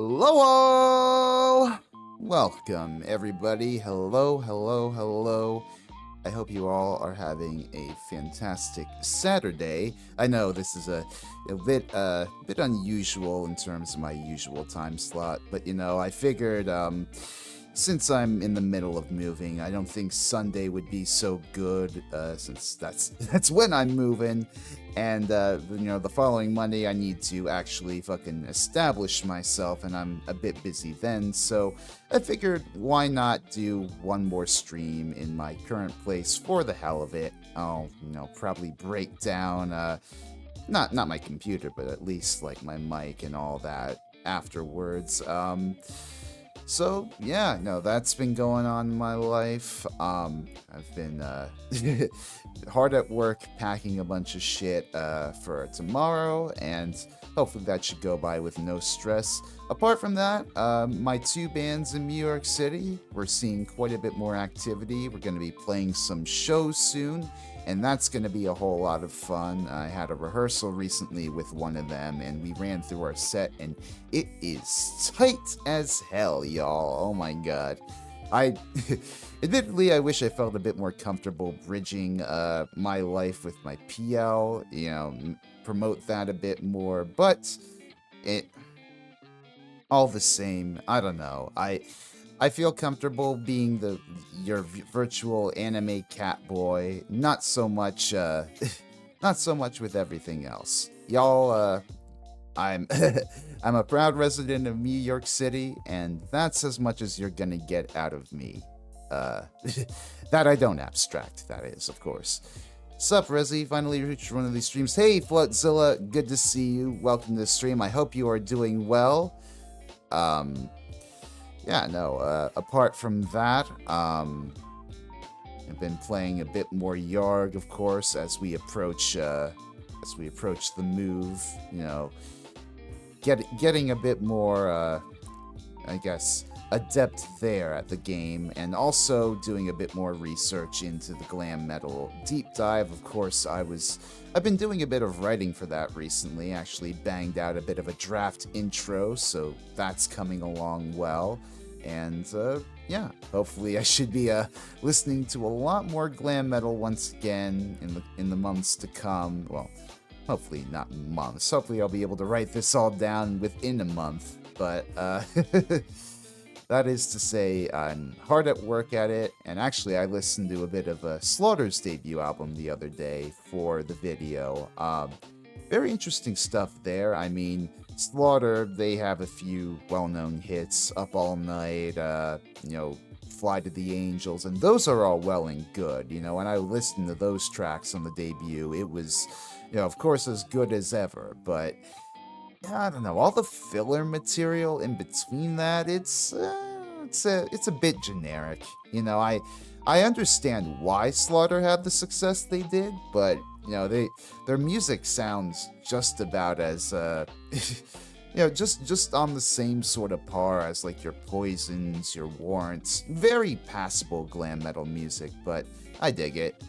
Hello! Welcome, everybody. Hello. I hope you all are having a fantastic Saturday. I know this is a bit unusual in terms of my usual time slot, but I figured since I'm in the middle of moving, I don't think Sunday would be so good, since that's when I'm moving, and the following Monday I need to actually fucking establish myself, and I'm a bit busy then. So I figured, why not do one more stream in my current place for the hell of it? I'll probably break down not my computer, but at least like my mic and all that afterwards. So yeah, no, that's been going on in my life. I've been hard at work packing a bunch of shit for tomorrow, and hopefully that should go by with no stress. Apart from that, my two bands in New York City, we're seeing quite a bit more activity. We're going to be playing some shows soon, and that's going to be a whole lot of fun. I had a rehearsal recently with one of them, and we ran through our set, and it is tight as hell, y'all. Oh my god. Admittedly, I wish I felt a bit more comfortable bridging my life with my PL, promote that a bit more, but it all the same, I don't know. I feel comfortable being your virtual anime cat boy, not so much not so much with everything else. Y'all, I'm I'm a proud resident of New York City, and that's as much as you're gonna get out of me. That I don't abstract, that is, of course. Sup, Resi? Finally reached one of these streams. Hey, Floatzilla, good to see you. Welcome to the stream. I hope you are doing well. Yeah, no, apart from that, I've been playing a bit more Yarg, of course, as we approach the move, getting a bit more, I guess, adept there at the game, and also doing a bit more research into the glam metal deep dive. Of course, I've been doing a bit of writing for that recently, actually banged out a bit of a draft intro, so that's coming along well. And yeah, hopefully I should be listening to a lot more glam metal once again in the months to come. Well, hopefully not months. Hopefully I'll be able to write this all down within a month. But that is to say, I'm hard at work at it. And actually, I listened to a bit of Slaughter's debut album the other day for the video. Very interesting stuff there. I mean, Slaughter, they have a few well-known hits, Up All Night, Fly to the Angels, and those are all well and good. When I listened to those tracks on the debut, it was, of course, as good as ever, but I don't know, all the filler material in between that, it's a bit generic. I understand why Slaughter had the success they did, but their music sounds just about as just on the same sort of par as like your Poisons, your Warrants. Very passable glam metal music, but I dig it.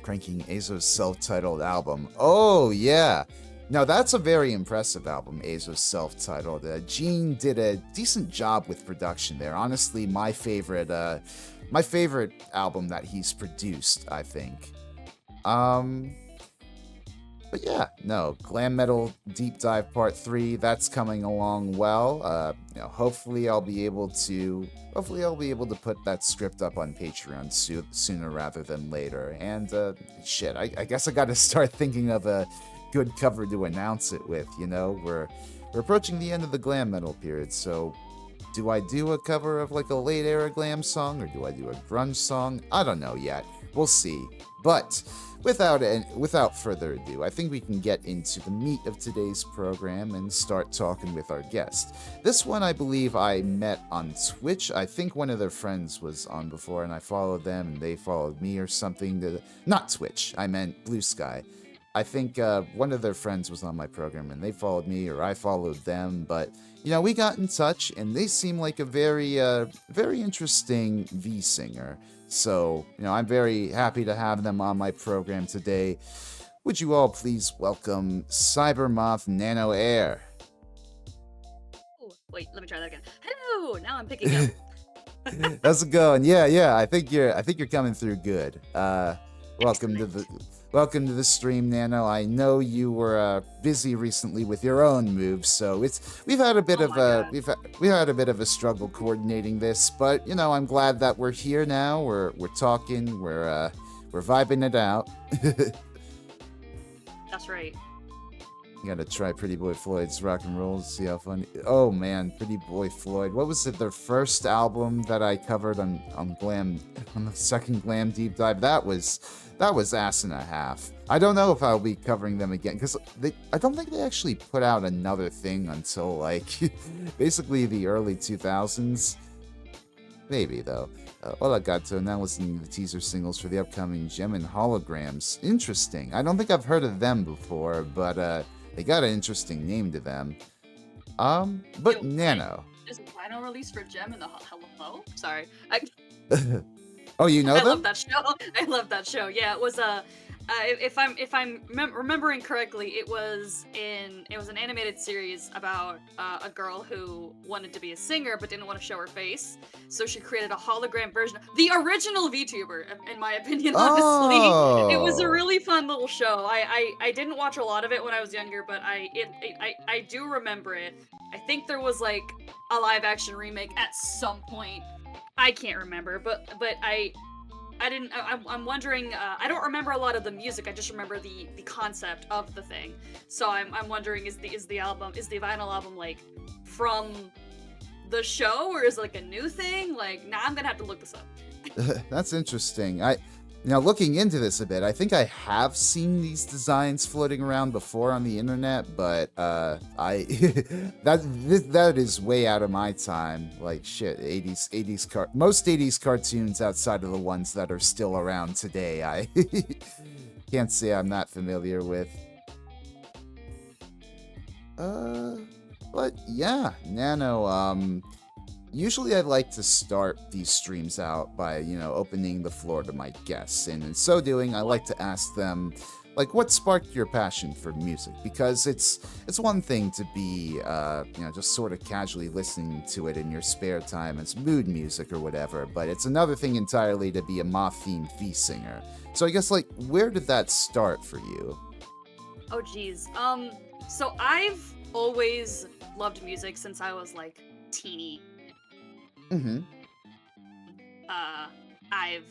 Cranking Azo's self-titled album. Oh yeah. Now that's a very impressive album, Azo's self-titled. Gene did a decent job with production there. Honestly, my favorite album that he's produced, I think. But yeah, no, Glam Metal Deep Dive Part 3, that's coming along well. Hopefully I'll be able to put that script up on Patreon sooner rather than later. And shit, I guess I gotta start thinking of a good cover to announce it with. We're approaching the end of the glam metal period, so do I do a cover of like a late era glam song, or do I do a grunge song? I don't know yet. We'll see. But without further ado, I think we can get into the meat of today's program and start talking with our guest. This one, I believe I met on Twitch. I think one of their friends was on before, and I followed them, and they followed me or something. Not Twitch, I meant Blue Sky. I think one of their friends was on my program, and they followed me, or I followed them, but we got in touch, and they seem like a very interesting VSinger. So, I'm very happy to have them on my program today. Would you all please welcome Cybermoth Nano Air? Wait, let me try that again. Hello! Now I'm picking up. How's it going? Yeah. I think you're coming through good. Welcome to Excellent. the welcome to the stream, Nano. I know you were busy recently with your own moves, so we've had a bit Oh of my a god. we've had a bit of a struggle coordinating this, but I'm glad that we're here now. We're talking. We're vibing it out. That's right. Gotta try Pretty Boy Floyd's rock and roll, see how funny. Oh man, Pretty Boy Floyd. What was it? Their first album that I covered on Glam, on the second Glam deep dive. That was ass and a half. I don't know if I'll be covering them again because I don't think they actually put out another thing until like basically the early 2000s. Maybe though. Hola Gato, now listening to the teaser singles for the upcoming Gem and Holograms. Interesting. I don't think I've heard of them before, but they got an interesting name to them. But Yo, Nano. is Rhino released for Gem in the hello? Sorry. I Oh, you know I love them? that show. I love that show. Yeah, it was if I'm remembering correctly, it was an animated series about a girl who wanted to be a singer but didn't want to show her face, so she created a hologram version, the original VTuber, in my opinion. Honestly, it was a Oh. really fun little show. I didn't watch a lot of it when I was younger, but I do remember it. I think there was like a live action remake at some point. I can't remember, but I didn't. I'm wondering. I don't remember a lot of the music. I just remember the concept of the thing. So I'm wondering, is the album, is the vinyl album like from the show, or is it like a new thing? Like, nah, I'm gonna have to look this up. That's interesting. Now looking into this a bit, I think I have seen these designs floating around before on the internet, but I that is way out of my time. Like shit, 80s most 80s cartoons outside of the ones that are still around today. I can't say I'm not familiar with. Uh, but yeah, Nano. Usually I like to start these streams out by, opening the floor to my guests, and in so doing, I like to ask them, like, what sparked your passion for music? Because it's one thing to be, just sort of casually listening to it in your spare time as mood music or whatever, but it's another thing entirely to be a moth-themed VSinger. So I guess, like, where did that start for you? Oh geez. So I've always loved music since I was like teeny. Mm-hmm. uh I'm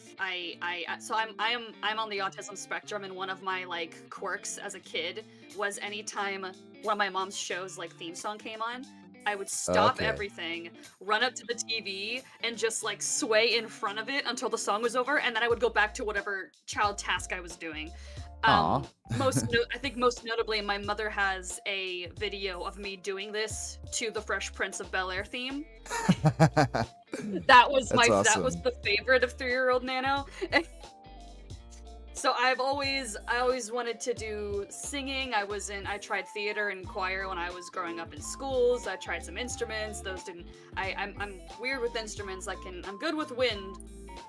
on the autism spectrum, and one of my like quirks as a kid was anytime one of my mom's shows like theme song came on, I would stop Okay. everything, run up to the TV, and just like sway in front of it until the song was over, and then I would go back to whatever child task I was doing. Aw. I think most notably, my mother has a video of me doing this to the Fresh Prince of Bel-Air theme. That's That was awesome. the favorite of 3-year-old Nano. So I always wanted to do singing. I tried theater and choir when I was growing up in schools. I tried some instruments. Those didn't. I'm weird with instruments. I'm good with wind.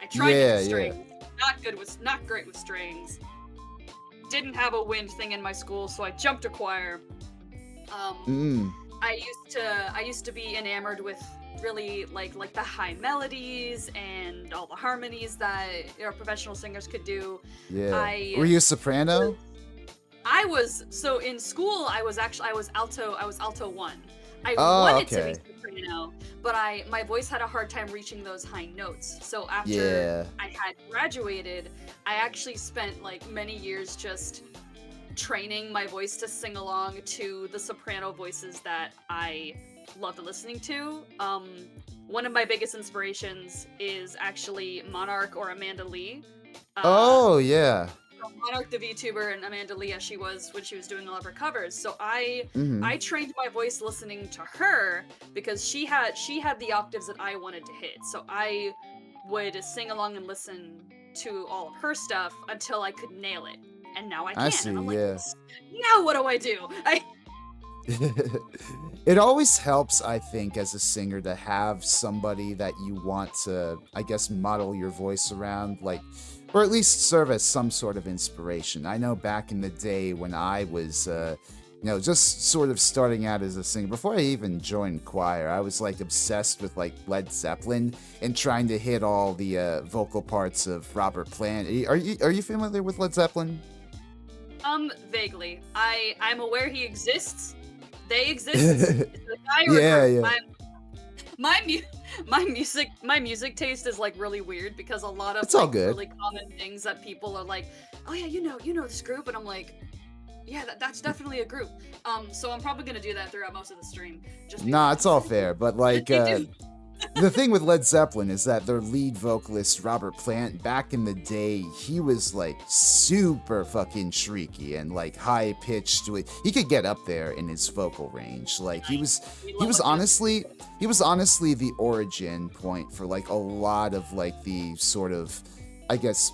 I tried it Yeah, with yeah. strings. Not great with strings. Didn't have a wind thing in my school, so I jumped to choir. Um, Mm, I used to be enamored with really like the high melodies and all the harmonies that professional singers could do. yeah. I Were you a soprano? so in school I was alto 1. I Oh, wanted to be okay. soprano, but my voice had a hard time reaching those high notes. So after Yeah. I had graduated, I actually spent like many years just training my voice to sing along to the soprano voices that I loved listening to. One of my biggest inspirations is actually Monarch or Amanda Lee. Uh, Oh, yeah. Monarch the VTuber and Amanda Lee, as she was when she was doing all of her covers. So I Mhm. trained my voice listening to her because she had the octaves that I wanted to hit. So I would sing along and listen to all of her stuff until I could nail it. And now I I can. see, And I'm like, yeah. now what do I do? It always helps, I think, as a singer to have somebody that you want to, I guess, model your voice around, like, or at least serve as some sort of inspiration. I know back in the day when I was just sort of starting out as a singer. Before I even joined choir, I was like obsessed with like Led Zeppelin and trying to hit all the vocal parts of Robert Plant. Are you familiar with Led Zeppelin? Vaguely. I'm aware he exists. They exist. It's a guy or a Yeah, group. yeah. My my music taste is like really weird because a lot of It's all like good. really common things that people are like, oh yeah, you know this group, and I'm like, yeah, that's definitely a group. So I'm probably gonna do that throughout most of the stream, just Nah, it's all because fair. But like, they do. the thing with Led Zeppelin is that their lead vocalist, Robert Plant, back in the day, he was like super fucking shrieky and like high pitched. He could get up there in his vocal range. Like he was, We he love was a good- honestly, he was honestly the origin point for like a lot of like the sort of, I guess,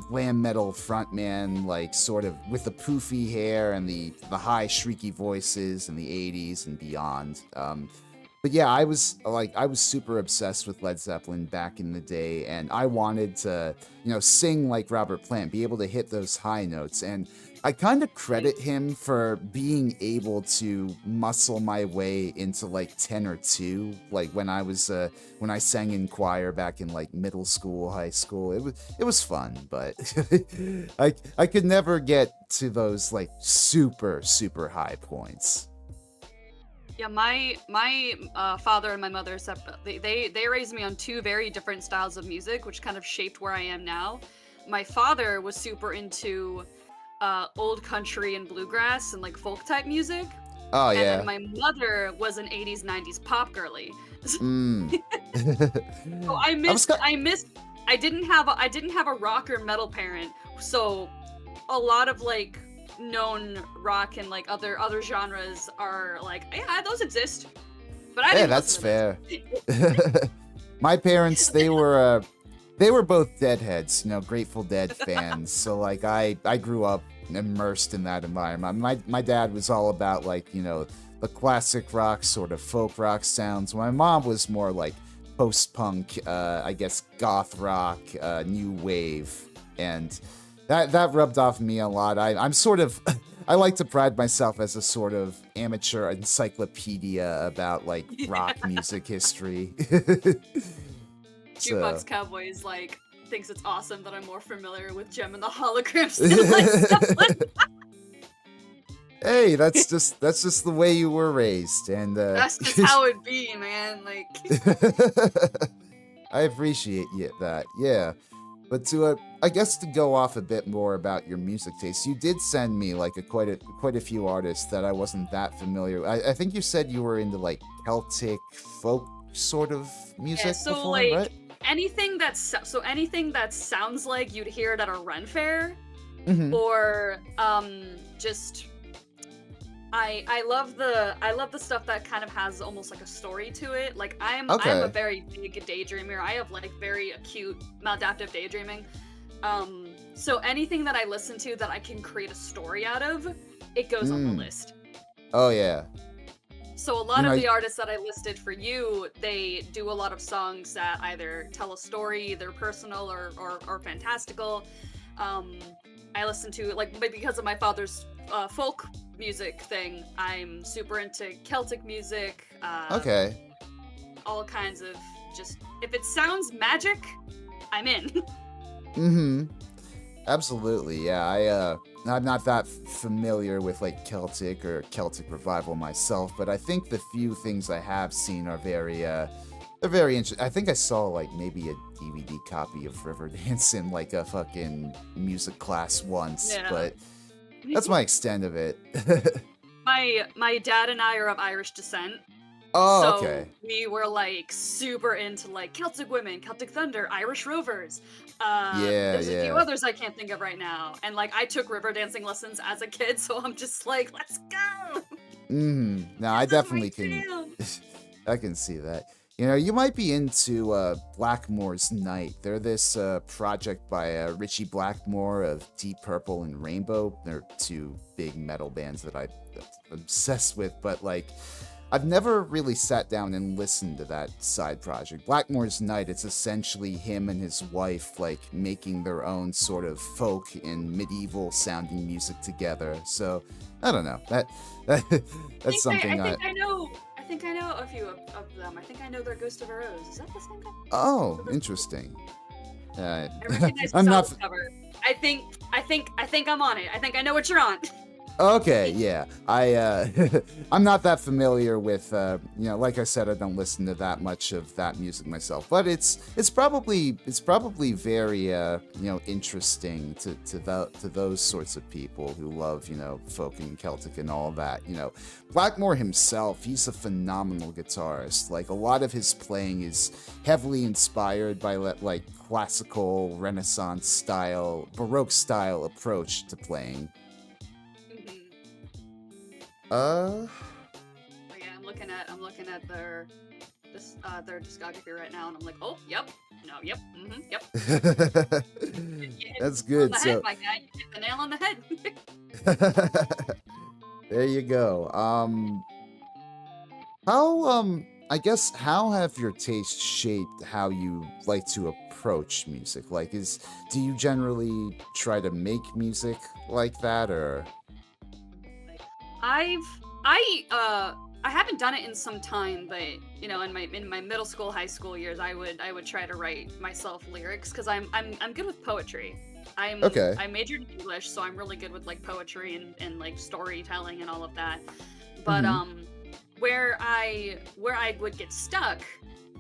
glam metal frontman, like sort of with the poofy hair and the high shrieky voices in the 80s and beyond. But yeah, I was super obsessed with Led Zeppelin back in the day, and I wanted to, sing like Robert Plant, be able to hit those high notes, and I kind of credit him for being able to muscle my way into like tenor two, like when I sang in choir back in like middle school, high school. It was fun, but I could never get to those like super super high points. Yeah, my father and my mother they raised me on two very different styles of music, which kind of shaped where I am now. My father was super into old country and bluegrass and like folk type music, Oh and then yeah. my mother was an 80s 90s pop girly. Mm. So I I was missed I missed I didn't have a rock or metal parent, so a lot of like known rock and like other genres are like, yeah, those exist, but I Yeah, didn't that's listen fair. My parents, they were both Deadheads, Grateful Dead fans. So like I grew up immersed in that environment. My dad was all about like, the classic rock sort of folk rock sounds. My mom was more like post-punk, I guess goth rock, new wave, and that rubbed off me a lot. I'm sort of I like to pride myself as a sort of amateur encyclopedia about like to rock music history. So Jukebox Cowboys like thinks it's awesome that I'm more familiar with Gem and the Holograms than Led Zeppelin. hey, that's just the way you were raised, and That's just how it be, man. Like, I appreciate that. Yeah. But I guess to go off a bit more about your music taste, you did send me like quite a few artists that I wasn't that familiar with. I think you said you were into like Celtic folk sort of music yeah, so before, like right? anything that sounds like you'd hear it at a Ren fair, Mm-hmm. or just I love the stuff that kind of has almost like a story to it. Like I'm a Okay. very big daydreamer. I have like very acute maladaptive daydreaming. So anything that I listen to that I can create a story out of, it goes on the Mm. list. Oh yeah. So a lot You know, of I- the artists that I listed for you, they do a lot of songs that either tell a story, either personal or fantastical. I listen to, like, because of my father's folk music thing, I'm super into Celtic music, Okay. all kinds of just, if it sounds magic, I'm in. Mm-hmm. Absolutely, yeah. I'm not that familiar with like Celtic or Celtic revival myself, but I think the few things I have seen are they're very interesting. I think I saw like maybe a DVD copy of Riverdance in like a fucking music class once, Yeah. but that's my extent of it. My dad and I are of Irish descent. Oh, So okay. we were like super into like Celtic Women, Celtic Thunder, Irish Rovers. There's a few Yeah. others I can't think of right now. And like I took river dancing lessons as a kid, so I'm just like, let's go. No, I This is my definitely can. jam. I can see that. You might be into Blackmore's Night. They're this project by Richie Blackmore of Deep Purple and Rainbow. They're two big metal bands that I'm obsessed with. But like, I've never really sat down and listened to that side project. Blackmore's Night, it's essentially him and his wife like making their own sort of folk and medieval sounding music together. So I don't know. That's something I think I know a few of them. I think I know their Ghost of a Rose. Is that the same guy? Oh, interesting. I recognize the I'm not cover. I think I'm on it. I think I know what you're on. Okay, yeah. I'm not that familiar with like I said, I don't listen to that much of that music myself. But it's probably very interesting to those sorts of people who love, folk and Celtic and all that. Blackmore himself, he's a phenomenal guitarist. Like a lot of his playing is heavily inspired by like classical, Renaissance style, Baroque style approach to playing. Yeah, I'm looking at their discography right now, and I'm like, oh, yep, no, yep, yep. That's good. On the head, my guy, you hit the nail on the head. There you go. How have your tastes shaped how you like to approach music? Like, do you generally try to make music like that, or? I haven't done it in some time, but in my middle school, high school years, I would try to write myself lyrics because I'm good with poetry. I majored in English, so I'm really good with like poetry and like storytelling and all of that. But where I would get stuck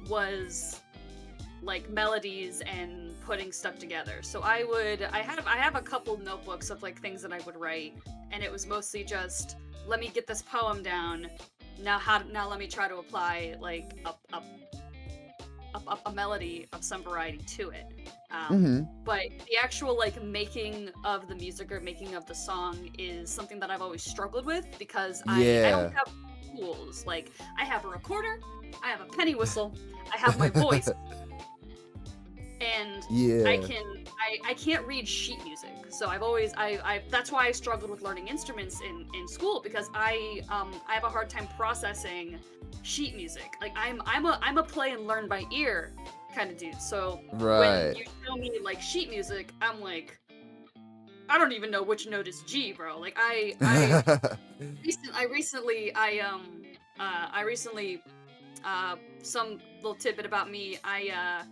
was like melodies and putting stuff together. So I have a couple notebooks of like things that I would write, and it was mostly just, let me get this poem down. Now let me try to apply like a melody of some variety to it. But the actual like making of the music or making of the song is something that I've always struggled with because I don't have tools. Like I have a recorder, I have a penny whistle, I have my voice. And I can't read sheet music, so that's why I struggled with learning instruments in school, because I have a hard time processing sheet music. Like I'm a play and learn by ear kind of dude. So when you show me like sheet music, I'm like, I don't even know which note is G, bro. Like recently some little tidbit about me. I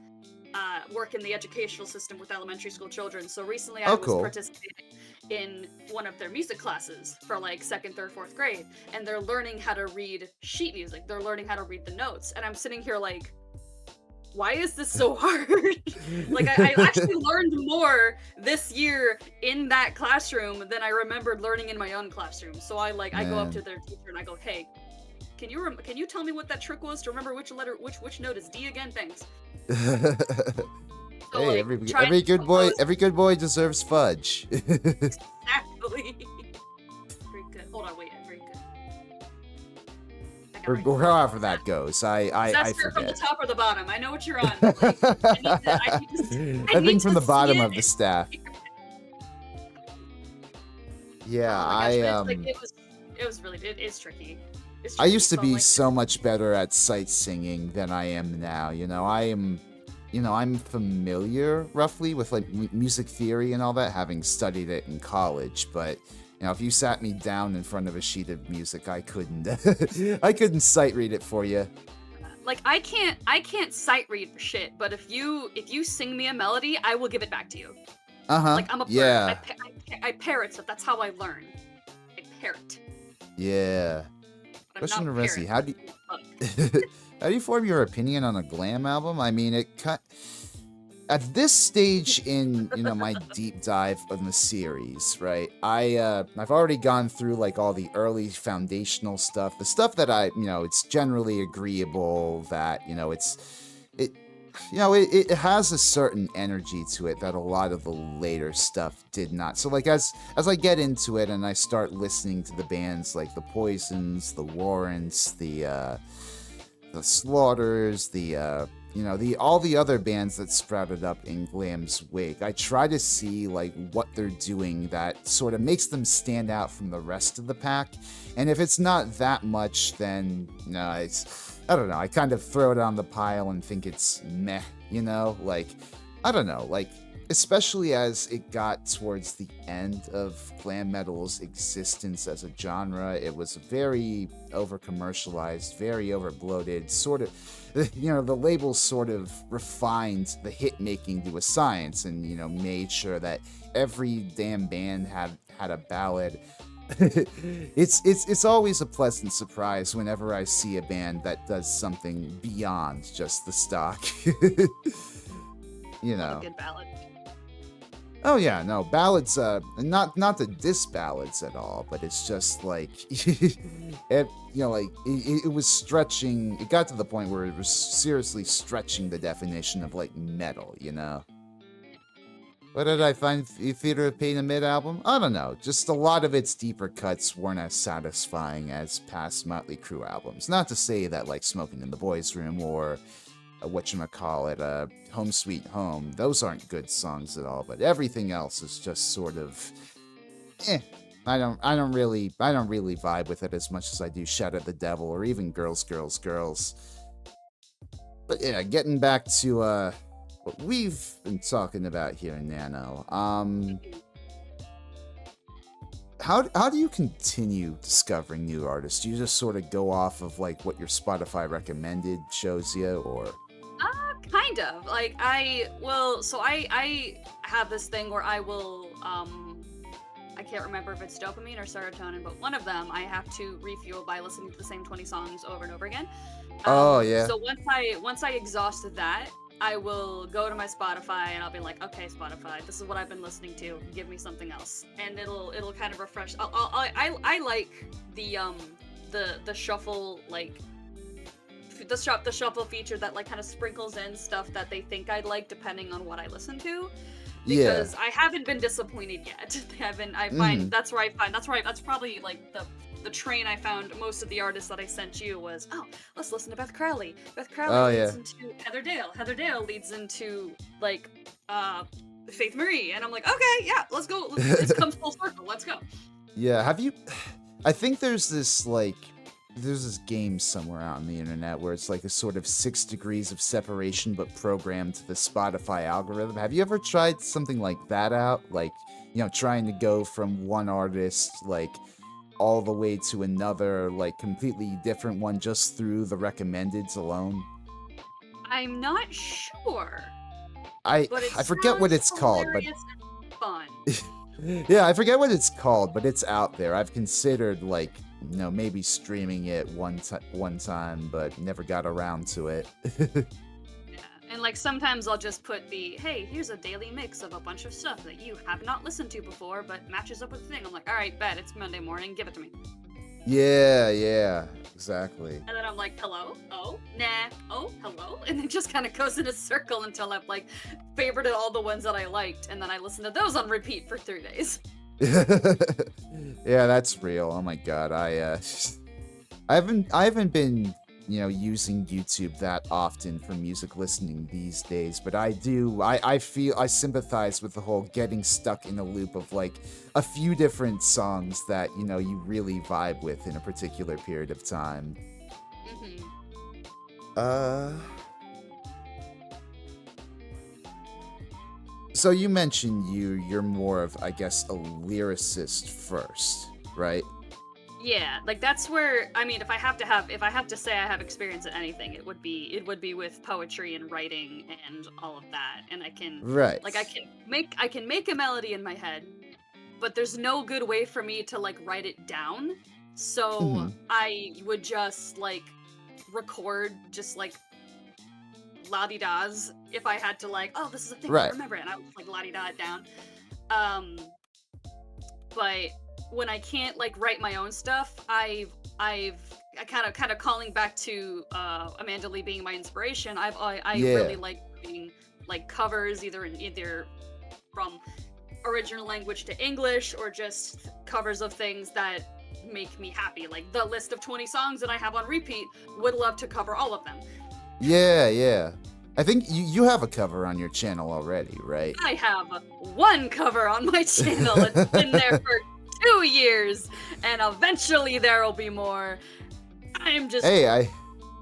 work in the educational system with elementary school children. So recently I was participating in one of their music classes for like 2nd, 3rd, 4th grade, and they're learning how to read sheet music. They're learning how to read the notes, and I'm sitting here like, why is this so hard? Like I actually learned more this year in that classroom than I remembered learning in my own classroom. So I go up to their teacher and I go, hey, can you tell me what that trick was to remember which note is D again? Thanks. So, hey, like, every good boy deserves fudge. Exactly. Very good. Hold on, wait. Very good. Or however that goes. I forget. From the top or the bottom. I know what you're on. Like, I think from the bottom of the staff. Yeah, it's tricky. I used to be so much better at sight singing than I am now. I'm familiar roughly with like music theory and all that, having studied it in college. But if you sat me down in front of a sheet of music, I couldn't. I couldn't sight read it for you. Like I can't sight read for shit. But if you sing me a melody, I will give it back to you. Like I'm a yeah. I parrot stuff. That's how I learn. I parrot. Yeah. Question to Resi, how do you form your opinion on a glam album? I mean, at this stage in my deep dive of the series, right? I've already gone through like all the early foundational stuff, the stuff that it's generally agreeable that it has a certain energy to it that a lot of the later stuff did not. So like as I get into it and I start listening to the bands like the Poisons, the Warrants, the Slaughters, the all the other bands that sprouted up in glam's wake, I try to see like what they're doing that sort of makes them stand out from the rest of the pack. And if it's not that much, then no, I don't know. I kind of throw it on the pile and think it's meh, like I don't know, like especially as it got towards the end of glam metal's existence as a genre, it was very over commercialized, very over bloated, sort of, the label sort of refined the hit making to a science and, made sure that every damn band had a ballad. It's always a pleasant surprise whenever I see a band that does something beyond just the stock. A good ballad. Oh yeah, no, ballads, not to diss ballads at all, but it's just like, it was stretching, it got to the point where it was seriously stretching the definition of like metal, What did I find Theater of Pain and Mid album? I don't know, just a lot of its deeper cuts weren't as satisfying as past Motley Crue albums. Not to say that like Smoking in the Boys Room or whatchamacallit, Home Sweet Home, those aren't good songs at all, but everything else is just sort of I don't really vibe with it as much as I do Shout at the Devil or even Girls, Girls, Girls. But yeah, getting back to what we've been talking about here, Nano. How do you continue discovering new artists? Do you just sort of go off of like what your Spotify recommended shows you, or? Kind of. Like I have this thing where I will I can't remember if it's dopamine or serotonin, but one of them I have to refuel by listening to the same 20 songs over and over again. Oh yeah. So once I exhausted that, I will go to my Spotify and I'll be like, okay, Spotify, this is what I've been listening to. Give me something else, and it'll kind of refresh. I like the shuffle, like the shuffle feature that like kind of sprinkles in stuff that they think I'd like depending on what I listen to. Because I haven't been disappointed yet. That's probably like the train I found most of the artists that I sent you was, let's listen to Beth Crowley. Beth Crowley leads into Heather Dale. Heather Dale leads into like Faith Marie, and I'm like, okay, yeah, let's go. This comes full circle. Let's go. Yeah, have you? I think there's this game somewhere out on the internet where it's like a sort of 6 degrees of separation but programmed to the Spotify algorithm. Have you ever tried something like that out? Like, trying to go from one artist like all the way to another, like completely different one just through the recommendeds alone? I'm not sure. I forget what it's called, but fun. Yeah, I forget what it's called, but it's out there. I've considered like maybe streaming it one time, but never got around to it. Yeah, and like sometimes I'll just put hey, here's a daily mix of a bunch of stuff that you have not listened to before, but matches up with the thing. I'm like, all right, bet, it's Monday morning, give it to me. Yeah, exactly. And then I'm like, hello? Oh, nah. Oh, hello? And it just kind of goes in a circle until I've like favorited all the ones that I liked, and then I listen to those on repeat for 3 days. Yeah, that's real. Oh my god, I haven't been using YouTube that often for music listening these days, but I do. I feel I sympathize with the whole getting stuck in a loop of like a few different songs that you really vibe with in a particular period of time. So you mentioned you're more of, I guess, a lyricist first, right? Yeah, like that's where, I mean, if I have to say I have experience at anything, it would be with poetry and writing and all of that. And I can I can make a melody in my head, but there's no good way for me to like write it down. So I would just like record just like la-di-das if I had to like, this is a thing I remember it, and I would just like la-di-da it down. But when I can't like write my own stuff, I kind of calling back to Amanda Lee being my inspiration. I really like doing like covers either from original language to English or just covers of things that make me happy. Like the list of 20 songs that I have on repeat, would love to cover all of them. Yeah. I think you have a cover on your channel already, right? I have one cover on my channel. It's been there for 2 years, and eventually there will be more. I'm just Hey, I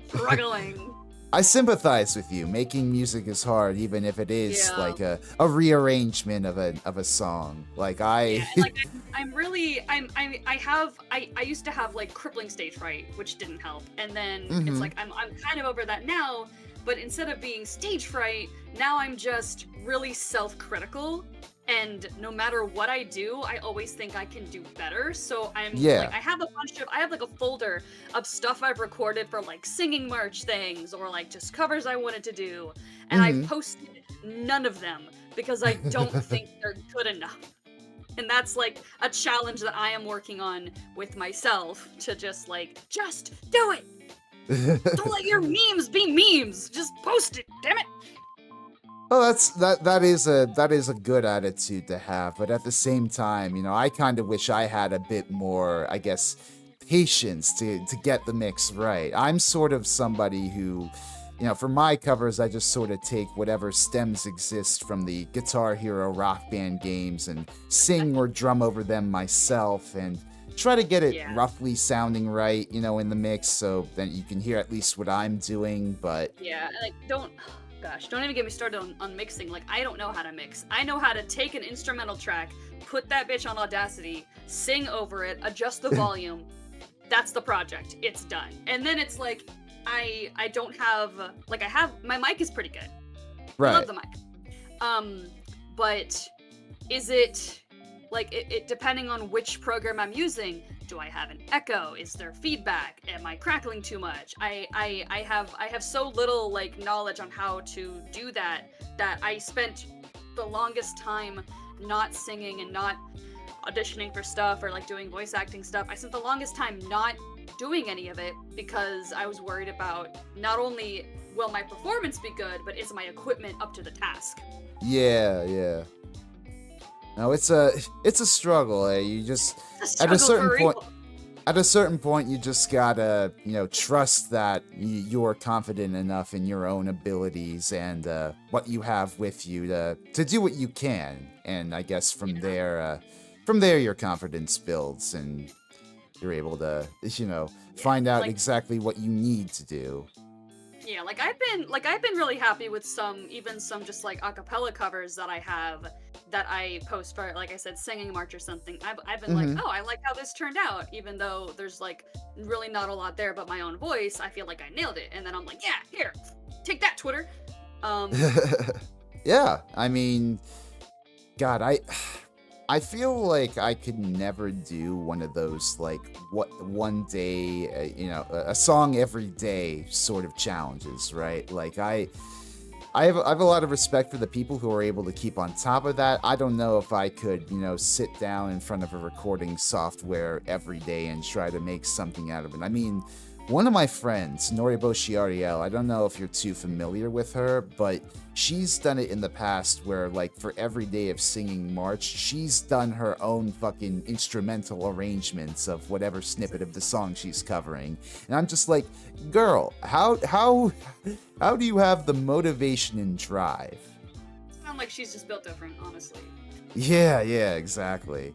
struggling. I sympathize with you. Making music is hard, even if it is Yeah. like a rearrangement of a song. Like Yeah, and, like I'm really I used to have like crippling stage fright, which didn't help. And then it's Mhm. like I'm kind of over that now, but instead of being stage fright, now I'm just really self-critical. And no matter what I do, I always think I can do better. So I'm Yeah. like I have like a folder of stuff I've recorded for like singing march things or like just covers I wanted to do. And I've Mhm. posted none of them because I don't think they're good enough. And that's like a challenge that I am working on with myself to just do it. Don't let your memes be memes. Just post it, damn it. Well, that is a good attitude to have, but at the same time, I kind of wish I had a bit more, I guess, patience to get the mix right. I'm sort of somebody who, for my covers, I just sort of take whatever stems exist from the Guitar Hero Rock Band games and sing or drum over them myself and try to get it Yeah. roughly sounding right, in the mix so that you can hear at least what I'm doing, but Yeah, and like don't even get me started on mixing. Like I don't know how to mix. I know how to take an instrumental track, put that bitch on Audacity, sing over it, adjust the volume. That's the project. It's done. And then it's like I don't have like I have my mic is pretty good. I love right. the mic. But is it like it depending on which program I'm using? Do I have an echo? Is there feedback? Am I crackling too much? I have so little like knowledge on how to do that I spent the longest time not singing and not auditioning for stuff or like doing voice acting stuff. I spent the longest time not doing any of it because I was worried about not only will my performance be good, but is my equipment up to the task? Yeah. No, it's a struggle. You just It's at a struggle certain for point, real. you just gotta trust that you're confident enough in your own abilities and what you have with you to do what you can. And I guess from there your confidence builds and you're able to find out Like exactly what you need to do. yeah, I've been really happy with some just like a cappella covers that I have that I post for, like I said, singing march or something. I've been like, Hmm. oh, I like how this turned out, even though there's like really not a lot there but my own voice. I feel like I nailed it, and then I'm like, yeah, here, take that, Twitter. Um, Yeah, I mean, God, I feel like I could never do one of those like what one day, a song every day sort of challenges, right? Like I have a lot of respect for the people who are able to keep on top of that. I don't know if I could, sit down in front of a recording software every day and try to make something out of it. I mean, one of my friends, Noribo Shiariel, I don't know if you're too familiar with her, but she's done it in the past where, like, for every day of singing March, she's done her own fucking instrumental arrangements of whatever snippet of the song she's covering. And I'm just like, girl, how do you have the motivation and drive? sound like she's just built different, honestly. Yeah, exactly.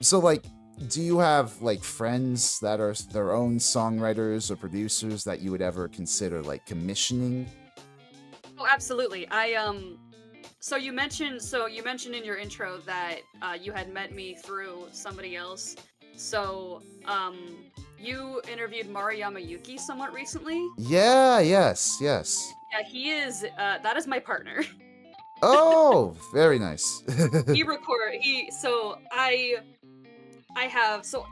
So, like, do you have, like, friends that are their own songwriters or producers that you would ever consider, like, commissioning? Oh, absolutely. So you mentioned in your intro that you had met me through somebody else. So you interviewed Mariyama Yuki somewhat recently. Yeah, yes. Yeah, he is. That is my partner. Oh, very nice. He record. He. So I have. So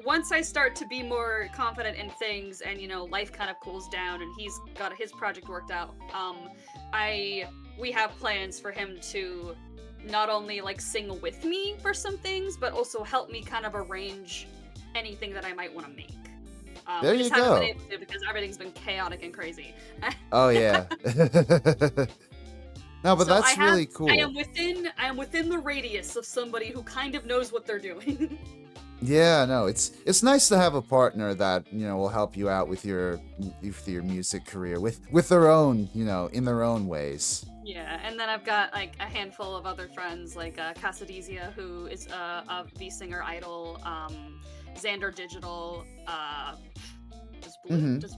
once I start to be more confident in things, and life kind of cools down, and he's got his project worked out. We have plans for him to not only like sing with me for some things, but also help me kind of arrange anything that I might want to make. There I you just haven't been go. able to because everything's been chaotic and crazy. Oh, yeah. No, but So that's really cool. I am within the radius of somebody who kind of knows what they're doing. Yeah, no, it's nice to have a partner that will help you out with your music career with their own in their own ways. Yeah, and then I've got like a handful of other friends, like Casadezia, who is a VSinger idol, Xander Digital, Hmm. does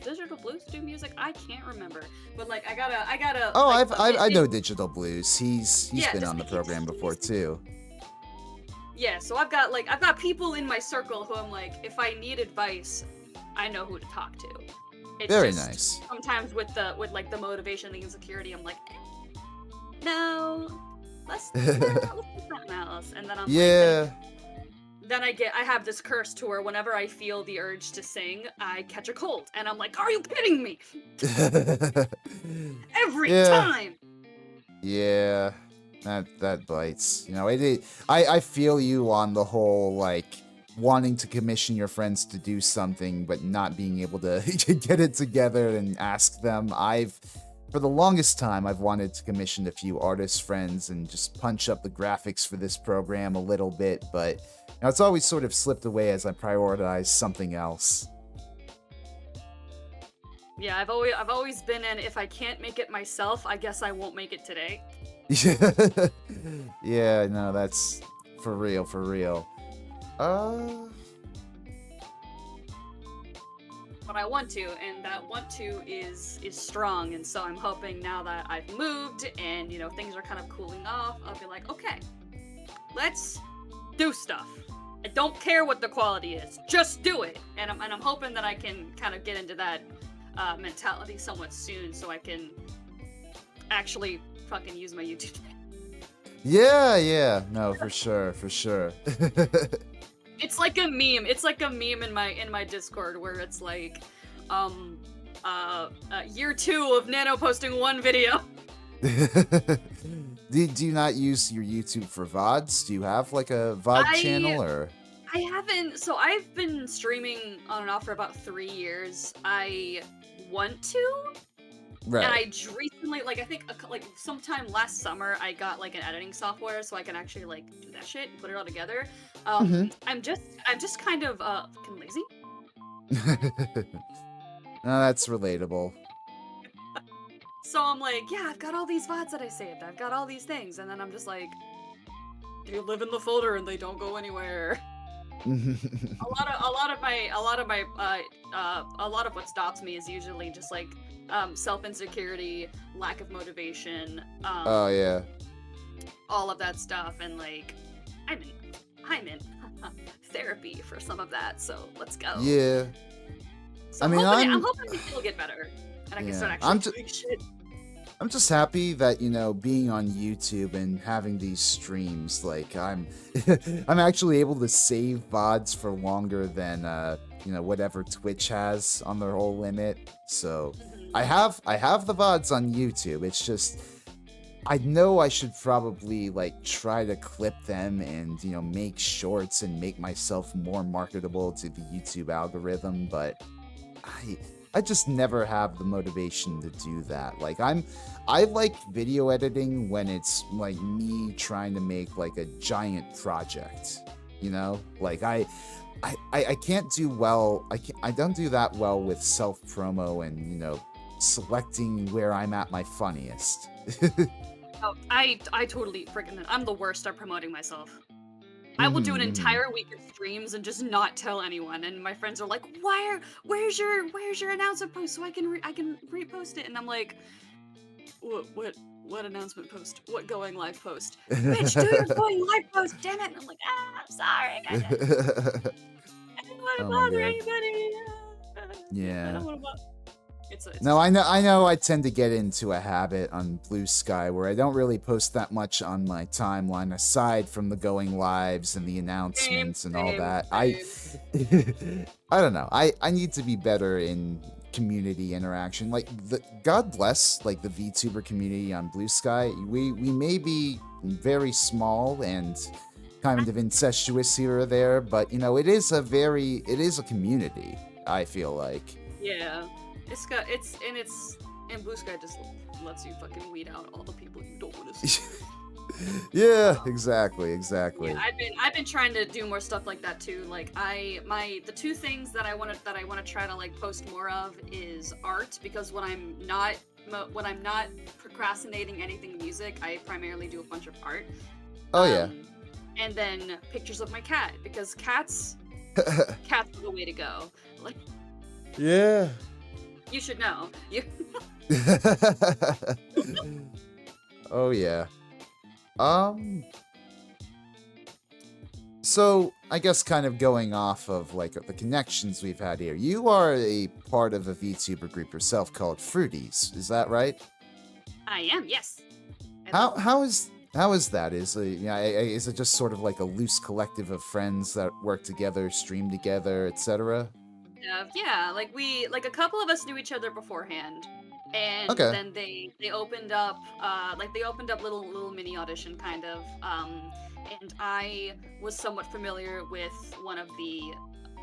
Digital Blues do music? I can't remember, but like I gotta Oh, like I know Digital Blues. He's yeah, been just on the program before he's too. yeah. So I've got people in my circle who I'm like, if I need advice, I know who to talk to. It's Very just nice. sometimes with like the motivation, the insecurity, I'm like, no, let's do something else. And then I'm like, Yeah. then I have this curse to where whenever I feel the urge to sing, I catch a cold, and I'm like, are you kidding me? Every Yeah. time. Yeah. That bites. I feel you on the whole like wanting to commission your friends to do something but not being able to get it together and ask them. For the longest time I've wanted to commission a few artist friends and just punch up the graphics for this program a little bit, but it's always sort of slipped away as I prioritize something else. Yeah, I've always been in. If I can't make it myself, I guess I won't make it today. Yeah, no, that's for real, for real. Uh, But I want to, and that want to is strong. And so I'm hoping now that I've moved and things are kind of cooling off, I'll be like, okay, let's do stuff. I don't care what the quality is, just do it. And I'm hoping that I can kind of get into that mentality somewhat soon, so I can actually fucking use my YouTube. yeah, no, for sure, for sure. It's like a meme. It's like a meme in my Discord where it's like, year 2 of Nano posting one video. Do you not use your YouTube for VODs? Do you have like a VOD channel or? I haven't. So I've been streaming on and off for about 3 years. I want to. Right. And I recently, like, I think, like, sometime last summer, I got, like, an editing software so I can actually, like, do that shit and put it all together. Hmm. I'm just kind of, fucking lazy. No, that's relatable. So I'm like, yeah, I've got all these VODs that I saved. I've got all these things. And then I'm just like, they live in the folder and they don't go anywhere. A lot of what stops me is usually just, like, self-insecurity, lack of motivation, Oh yeah. all of that stuff, and like I'm in therapy for some of that, so let's go. Yeah. So I mean, I'm hoping it'll get better and I can yeah. start actually doing shit. I'm just happy that being on YouTube and having these streams, like I'm I'm actually able to save VODs for longer than whatever Twitch has on their whole limit. So I have the VODs on YouTube. It's just I know I should probably like try to clip them and make shorts and make myself more marketable to the YouTube algorithm, but I just never have the motivation to do that. Like I like video editing when it's like me trying to make like a giant project, Like I can't do well. I don't do that well with self promo and selecting where I'm at my funniest. Oh, I totally freaking I'm the worst at promoting myself. I will do an entire week of streams and just not tell anyone, and my friends are like, where's your announcement post so I can repost it?" And I'm like, what announcement post? What going live post? Bitch, do your going live post, damn it! And I'm like, I'm sorry, I didn't want to Oh my bother God. anybody. I Yeah. don't want to bother. It's No, I know I tend to get into a habit on Blue Sky where I don't really post that much on my timeline aside from the going lives and the announcements and all that. Same. I don't know. I need to be better in community interaction. Like God bless like the VTuber community on Blue Sky. We may be very small and kind of incestuous here or there, but it is a community, I feel like. Yeah. And Blue Sky just lets you fucking weed out all the people you don't want to see. Yeah, Um, exactly. yeah, I've been trying to do more stuff like that too. Like the two things that I want to try to like post more of is art, because when I'm not procrastinating anything music, I primarily do a bunch of art. Oh yeah. Um, and then pictures of my cat, because cats are the way to go. Like, Yeah. you should know. You Oh yeah. Um so I guess kind of going off of like the connections we've had here. You are a part of a VTuber group yourself called Fruities. Is that right? I am, yes. I love How how is that? Is it just sort of like a loose collective of friends that work together, stream together, etc.? yeah, like a couple of us knew each other beforehand, and Okay. then they opened up they opened up little mini audition kind of, and I was somewhat familiar with one of the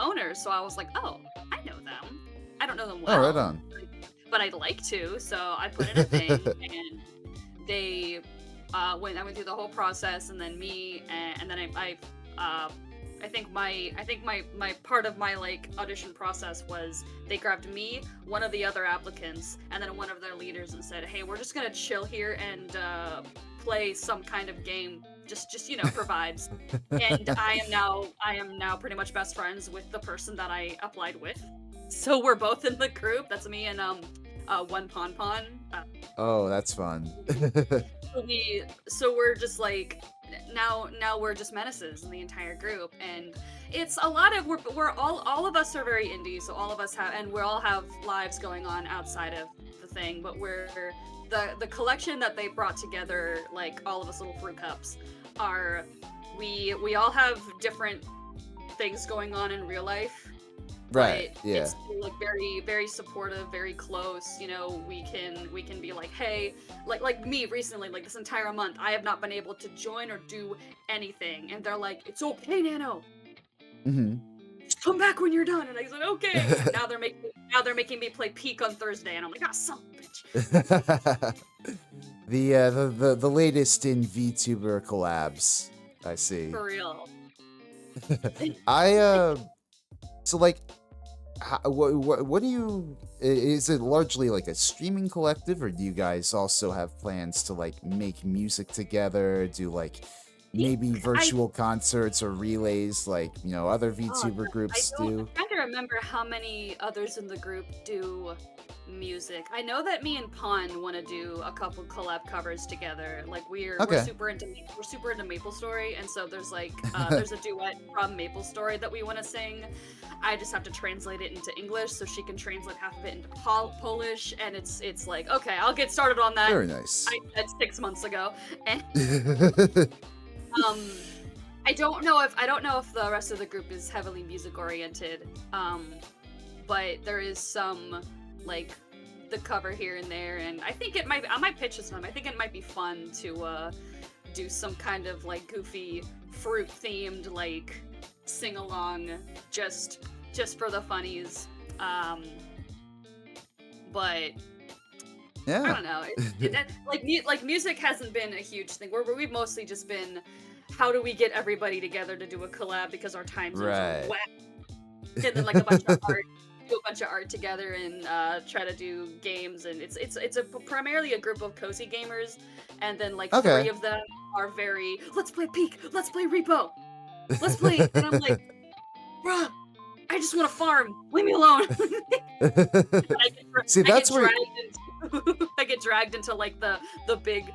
owners, so I was like, oh, I know them. I don't know them Oh, right well, on. but I'd like to, so I put in a thing, and they I went through the whole process, and then and then I think my part of my like audition process was they grabbed me, one of the other applicants, and then one of their leaders, and said, "Hey, we're just gonna chill here and play some kind of game, just for vibes." And I am now pretty much best friends with the person that I applied with. So we're both in the group. That's me and one pon pon. Oh, that's fun. So we're just like, now we're just menaces in the entire group, and it's a lot of we're all of us are very indie, so all of us have, and we all have lives going on outside of the thing, but we're the collection that they brought together, like all of us little fruit cups, are we all have different things going on in real life, Right. but Yeah. it's still, like, very supportive, very close. We can be like, hey, like me recently, like this entire month, I have not been able to join or do anything, and they're like, it's okay, Nano, Mhm. just come back when you're done. And I said, okay. And now they're making me play Peak on Thursday, and I'm like, ah, son of a bitch. The latest in VTuber collabs. I see. For real. I so like what do you is it largely like a streaming collective, or do you guys also have plans to like make music together, do like maybe I virtual concerts or relays like, other Oh, VTuber groups I'm do? trying to remember how many others in the group do music. I know that me and Pun want to do a couple collab covers together. Like Okay. we're super into Maple Story, and so there's like there's a duet from Maple Story that we want to sing. I just have to translate it into English so she can translate half of it into Polish, and it's like, okay, I'll get started on that. Very nice. That's 6 months ago, and um I don't know if the rest of the group is heavily music oriented. But there is some, like, the cover here and there, and I might pitch this to them. I think it might be fun to do some kind of like goofy fruit themed like sing along, just for the funnies. But I Yeah. don't know. Like music hasn't been a huge thing. We've mostly just been, how do we get everybody together to do a collab because our time zones are Right. whack, and then like a bunch of art, do a bunch of art together, and try to do games. And it's primarily a group of cozy gamers, and then like Okay. three of them are very, let's play Peak, let's play Repo, let's play. And I'm like, bruh, I just want to farm. Leave me alone. See, I get that's where dragged into I get dragged into like the big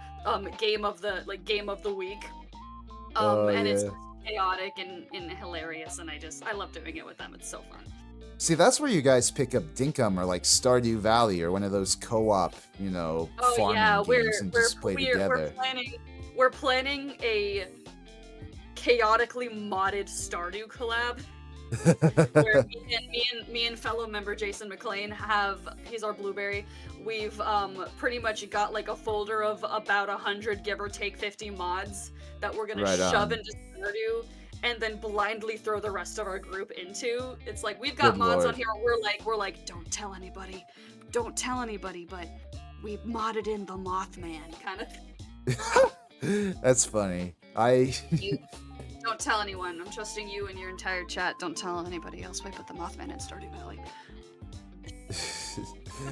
game of the week. Oh And it's yeah. chaotic and hilarious, and I love doing it with them. It's so fun. See, that's where you guys pick up Dinkum or like Stardew Valley or one of those co-op, Oh yeah, farming games and just play together. we're planning a chaotically modded Stardew collab, where me and fellow member Jason McLean he's our blueberry. We've pretty much got like a folder of about 100, give or take 50 mods that we're gonna Right shove on. into Stardew, and then blindly throw the rest of our group into. It's like, we've got Good mods on lord. here. We're like, don't tell anybody, but we modded in the Mothman kind of. That's funny. I You don't tell anyone. I'm trusting you and your entire chat. Don't tell anybody else. I put the Mothman in Stardew Valley.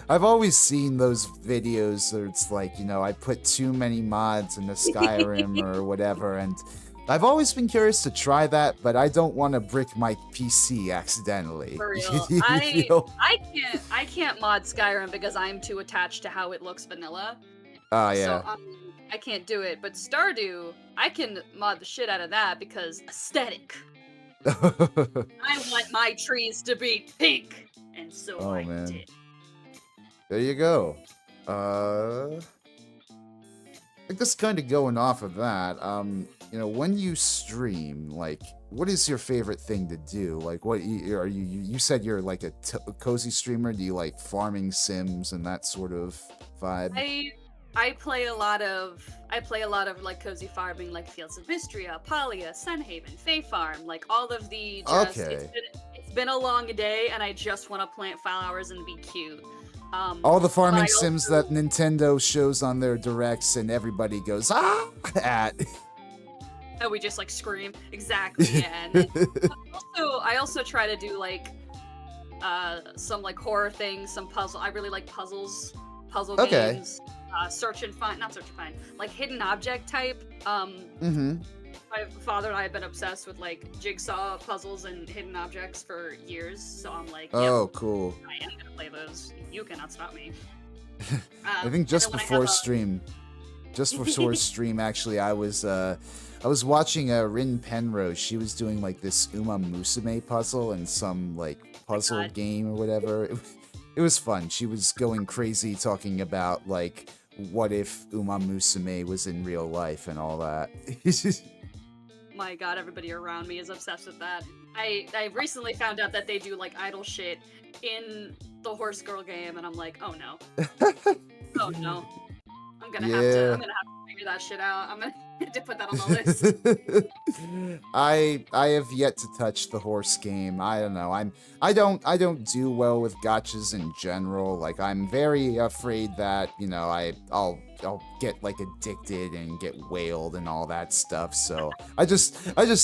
I've always seen those videos where it's like, I put too many mods into Skyrim or whatever, and I've always been curious to try that, but I don't want to brick my PC accidentally. For real. You know? I can't mod Skyrim because I'm too attached to how it looks vanilla. Oh, yeah. So I can't do it. But Stardew, I can mod the shit out of that because aesthetic. I want my trees to be pink. And so I did. There you go. I guess kind of going off of that, when you stream, like, what is your favorite thing to do? Like, what are you said you're like a cozy streamer. Do you like farming sims and that sort of vibe? I play a lot of like cozy farming, like Fields of Mystria, Palia, Sunhaven, Fae Farm, like all of the just Okay. It's been a long day and I just want to plant flowers and be cute. All the farming sims that Nintendo shows on their directs and everybody goes at. And we just like scream. Exactly, yeah. And I also try to do like some like horror things, some puzzle. I really like puzzle games. Search and find, like hidden object type. My father and I have been obsessed with like jigsaw puzzles and hidden objects for years, so I'm like, oh, cool. I am gonna play those. You cannot stop me. I think just before stream, actually, I was watching Rin Penrose. She was doing like this Uma Musume puzzle in some like puzzle game or whatever. It was fun. She was going crazy talking about like what if Uma Musume was in real life and all that. My god, everybody around me is obsessed with that. I recently found out that they do like idol shit in the Horse Girl game, and I'm like, oh no. Oh no. I'm gonna have to figure that shit out. I'm gonna have to put that on the list. I have yet to touch the horse game. I don't know. I don't do well with gachas in general. Like, I'm very afraid that, I'll get like addicted and get whaled and all that stuff. So I just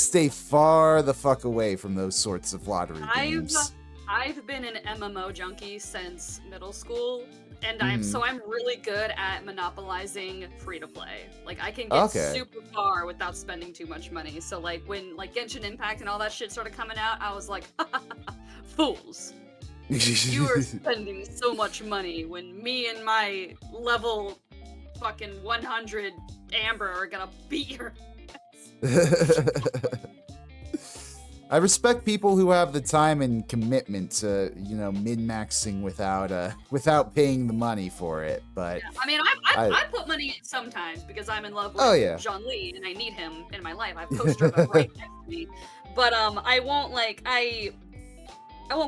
stay far the fuck away from those sorts of lottery games. I've been an MMO junkie since middle school, and I'm really good at monopolizing free to play. Like, I can get super far without spending too much money. So like when like Genshin Impact and all that shit started coming out, I was like, fools. You are spending so much money when me and my level fucking 100 Amber are gonna beat your ass. I respect people who have the time and commitment to, min-maxing without paying the money for it. But yeah, I mean, I put money in sometimes because I'm in love with Jean Lee and I need him in my life. I have a poster of him right next to me. But I won't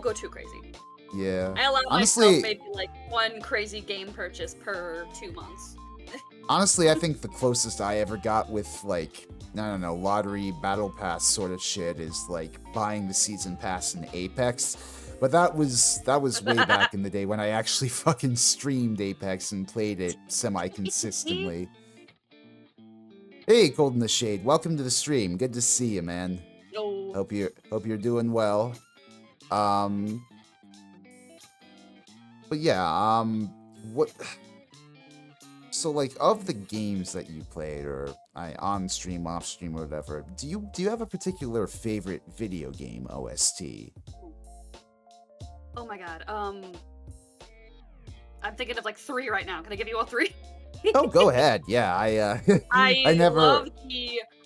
go too crazy. Yeah. I allow myself maybe like one crazy game purchase per 2 months. Honestly, I think the closest I ever got with like, I don't know, lottery battle pass sort of shit is like buying the season pass in Apex. But that was way back in the day when I actually fucking streamed Apex and played it semi-consistently. Hey, Cold in the Shade, welcome to the stream. Good to see you, man. Yo. Hope you're doing well. But yeah, what? So, like, of the games that you played, or on stream, off stream, or whatever, do you have a particular favorite video game OST? Oh my god. I'm thinking of like 3 right now. Can I give you all 3? Oh, go ahead. Yeah, I never.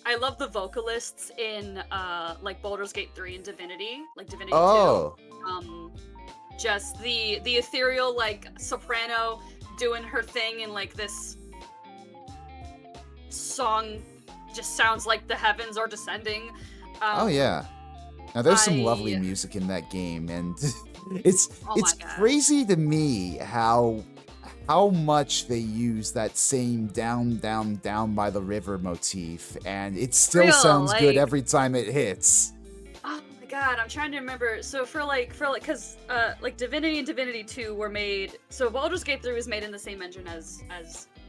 I love the vocalists in like Baldur's Gate 3 and Divinity, like Divinity 2. Just the ethereal like soprano doing her thing in like this song just sounds like the heavens are descending. Oh yeah. Now there's some lovely music in that game, and it's crazy to me how much they use that same down down down by the river motif, and it still sounds good every time it hits. Oh my god, I'm trying to remember. So for because Divinity and Divinity 2 were made. So Baldur's Gate 3 was made in the same engine as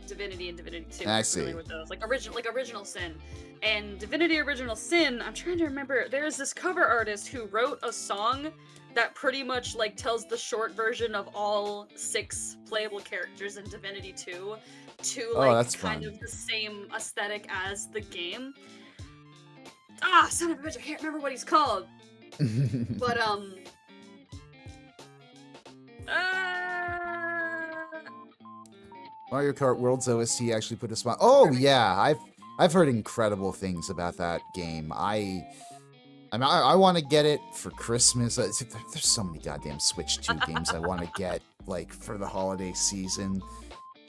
Divinity and Divinity 2. I I'm see. familiar with those. Like Original Sin. And Divinity Original Sin, I'm trying to remember, there's this cover artist who wrote a song that pretty much like tells the short version of all 6 playable characters in Divinity 2 to Oh, like that's kind fun. of the same aesthetic as the game. Son of a bitch, I can't remember what he's called. But Mario Kart World's OST actually put a smile. Oh yeah, I've heard incredible things about that game. I want to get it for Christmas. There's so many goddamn Switch 2 games I want to get like for the holiday season.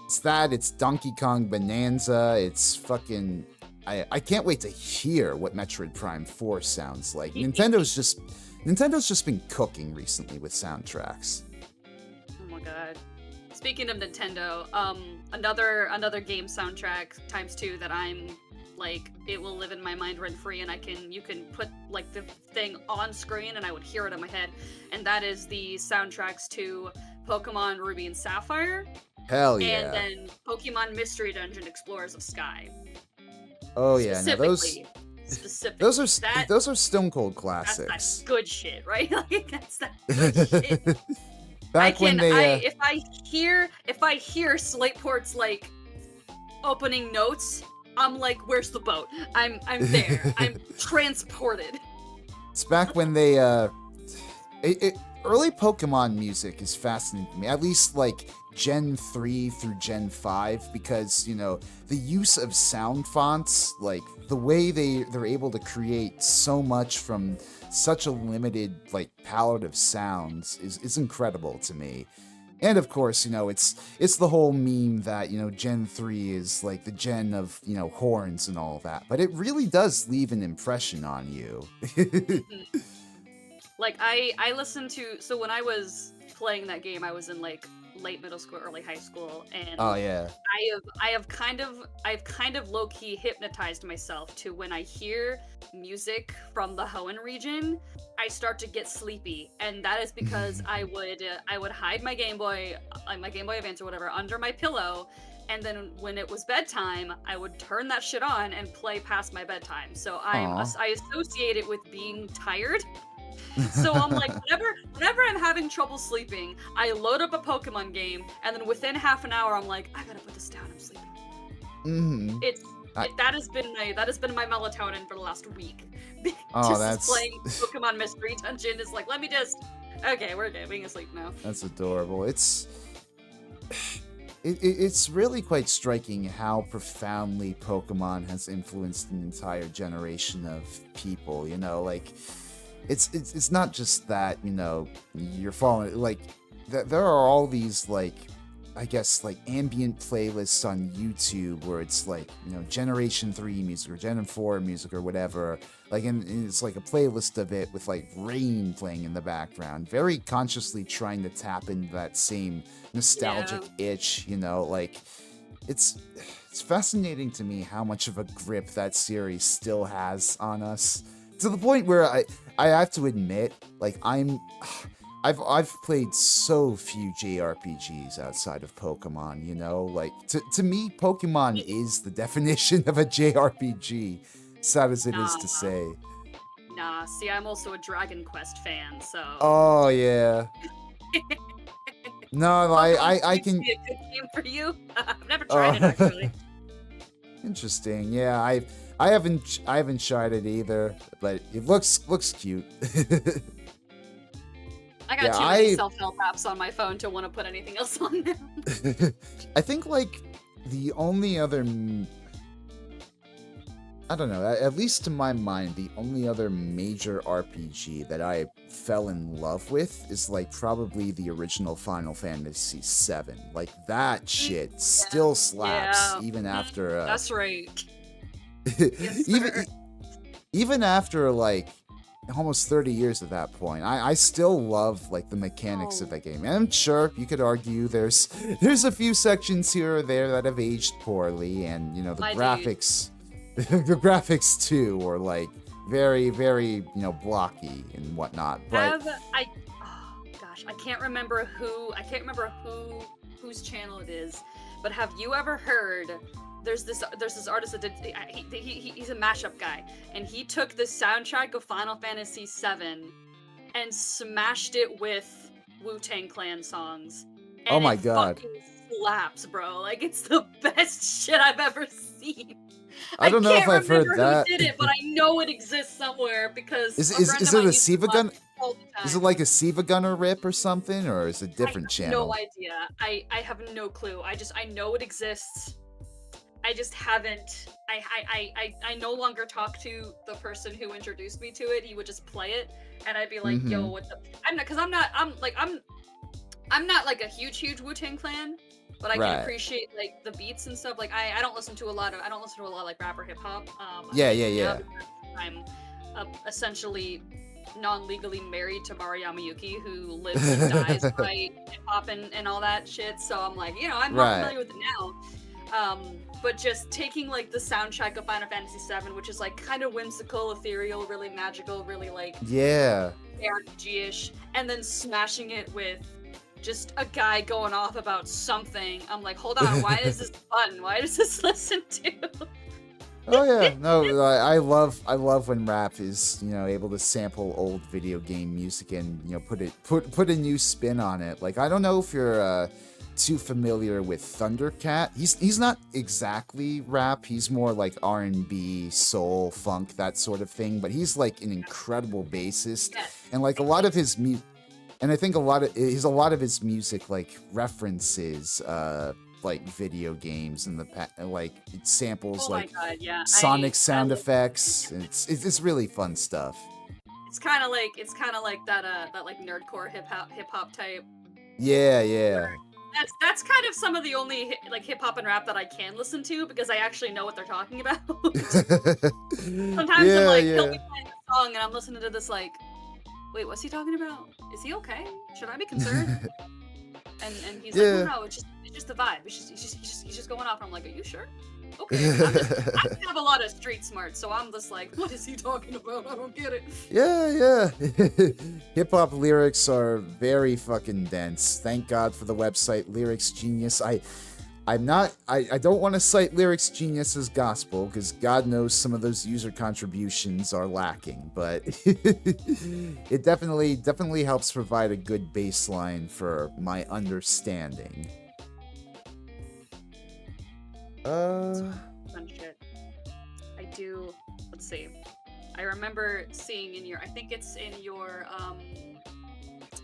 It's that. It's Donkey Kong Bonanza. It's fucking. I can't wait to hear what Metroid Prime 4 sounds like. Nintendo's just been cooking recently with soundtracks. Oh my god. Speaking of Nintendo, another game soundtrack ×2 that I'm like, it will live in my mind rent free, and you can put like the thing on screen and I would hear it in my head, and that is the soundtracks to Pokemon Ruby and Sapphire. Hell yeah. And then Pokemon Mystery Dungeon Explorers of Sky. Oh yeah, now those are Stone Cold classics. That's good shit, right? Like that's that good shit. If I hear Slateport's like opening notes, I'm like, where's the boat? I'm there. I'm transported. It's back when they early Pokemon music is fascinating to me. At least like Gen 3 through Gen 5, because, you know, the use of sound fonts, like the way they're able to create so much from such a limited like palette of sounds is incredible to me. And of course, you know, it's the whole meme that, you know, Gen 3 is like the gen of, you know, horns and all that, but it really does leave an impression on you. Like I listened to, so when I was playing that game, I was in like late middle school, early high school, and oh yeah, I've kind of low-key hypnotized myself to when I hear music from the Hoenn region, I start to get sleepy, and that is because I would hide my Game Boy Advance or whatever under my pillow, and then when it was bedtime, I would turn that shit on and play past my bedtime. So I associate it with being tired. So I'm like, whenever I'm having trouble sleeping, I load up a Pokemon game, and then within half an hour, I'm like, I gotta put this down. I'm sleeping. Mm-hmm. That has been my melatonin for the last week. That's playing Pokemon Mystery Dungeon is like, let me just. Okay, we're getting asleep now. That's adorable. It's really quite striking how profoundly Pokemon has influenced an entire generation of people. You know, like. It's not just that, you know, you're following, like, there are all these, like, I guess, like, ambient playlists on YouTube where it's, like, you know, Generation 3 music or Gen 4 music or whatever, like, and it's, like, a playlist of it with, like, rain playing in the background, very consciously trying to tap into that same nostalgic itch, you know, like, it's fascinating to me how much of a grip that series still has on us, to the point where I have to admit, like, I've played so few JRPGs outside of Pokemon, you know? Like, to me, Pokemon is the definition of a JRPG, sad as it is to say. Nah, see, I'm also a Dragon Quest fan, so... Oh, yeah. No, I can... be a good game for you? I've never tried it, actually. Interesting, yeah, I haven't tried it either, but it looks cute. I got too many self-help apps on my phone to want to put anything else on there. I think like the only other, I don't know, at least to my mind, the only other major RPG that I fell in love with is like probably the original Final Fantasy VII. Like that shit still slaps even after. That's right. Yes, even after like almost 30 years at that point, I still love like the mechanics of that game. And I'm sure you could argue there's a few sections here or there that have aged poorly, and you know the graphics the graphics too are like very, very, you know, blocky and whatnot. But I can't remember whose channel it is, but have you ever heard? There's this artist that did. He's a mashup guy, and he took the soundtrack of Final Fantasy VII and smashed it with Wu-Tang Clan songs, Oh and my it god. fucking slaps, bro. Like, it's the best shit I've ever seen. I don't know if can't I've heard remember that. who did it, but I know it exists somewhere because Is a friend is of it a mine used to Siva watch gun? it all the Is it time. like a Siva Gunner rip or something, or is it a different I have no channel? idea. I have no clue. I know it exists. I just haven't. I no longer talk to the person who introduced me to it. He would just play it, and I'd be like, "Yo, Mm-hmm. what the?" I'm not like a huge Wu-Tang Clan, but I can Right. appreciate like the beats and stuff. Like I don't listen to a lot of like rap or hip hop. Yeah, Mainly yeah, now yeah. because I'm essentially non-legally married to Mariyama Yuki, who lives and dies by hip hop and all that shit. So I'm like, I'm more Right. familiar with it now. But just taking like the soundtrack of Final Fantasy VII, which is like kind of whimsical, ethereal, really magical, really like Yeah. RPG-ish, and then smashing it with just a guy going off about something. I'm like, hold on, why is this fun? Why does this listen to? Oh yeah. No, I love when rap is, able to sample old video game music and, put a new spin on it. Like, I don't know if you're too familiar with Thundercat. He's not exactly rap. He's more like R&B, soul, funk, that sort of thing, but he's like an incredible bassist, Yes. and like a lot of his and I think a lot of his music like references like video games and like it samples Oh my like god, yeah. sonic sound love- effects. It's really fun stuff. It's kind of like that like nerdcore hip hop type. Yeah. That's kind of some of the only like hip hop and rap that I can listen to because I actually know what they're talking about. Sometimes I'm like, he'll be playing a song and I'm listening to this like, wait, what's he talking about? Is he okay? Should I be concerned? and he's like, no, it's just the vibe. He's just going off. And I'm like, are you sure? Okay. I have a lot of street smarts, so I'm just like, what is he talking about? I don't get it. Yeah. Hip hop lyrics are very fucking dense. Thank God for the website Lyrics Genius. I don't want to cite Lyrics Genius as gospel because God knows some of those user contributions are lacking, but it definitely helps provide a good baseline for my understanding. Fun shit. I do. Let's see. I remember seeing in your. I think it's in your.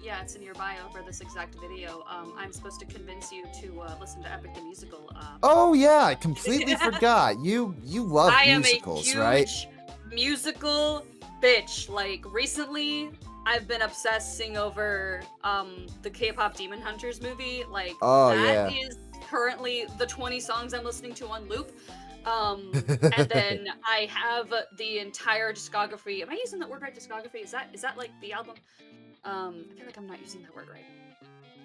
Yeah, it's in your bio for this exact video. I'm supposed to convince you to listen to Epic the Musical. Oh yeah, I completely forgot. You love musicals, right? I am a huge musical bitch. Like recently, I've been obsessing over the K-pop Demon Hunters movie. Like that is currently the 20 songs I'm listening to on loop. And then I have the entire discography. Am I using that word right? Discography? Is that like the album? I feel like I'm not using that word right.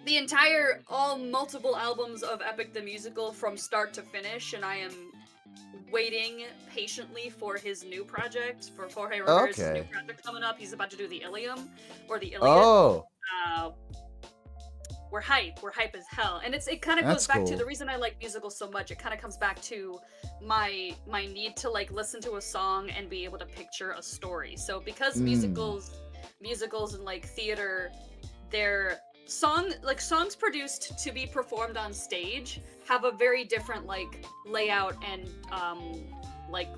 The entire, all multiple albums of Epic the Musical from start to finish, and I am waiting patiently for his new project, for Jorge Rivera's new project coming up. He's about to do the Ilium, or the Iliad. Oh. We're hype as hell, and it kind of goes back to the reason I like musicals so much. It kind of comes back to my need to like listen to a song and be able to picture a story. So because musicals and like theater, they're songs produced to be performed on stage have a very different like layout and like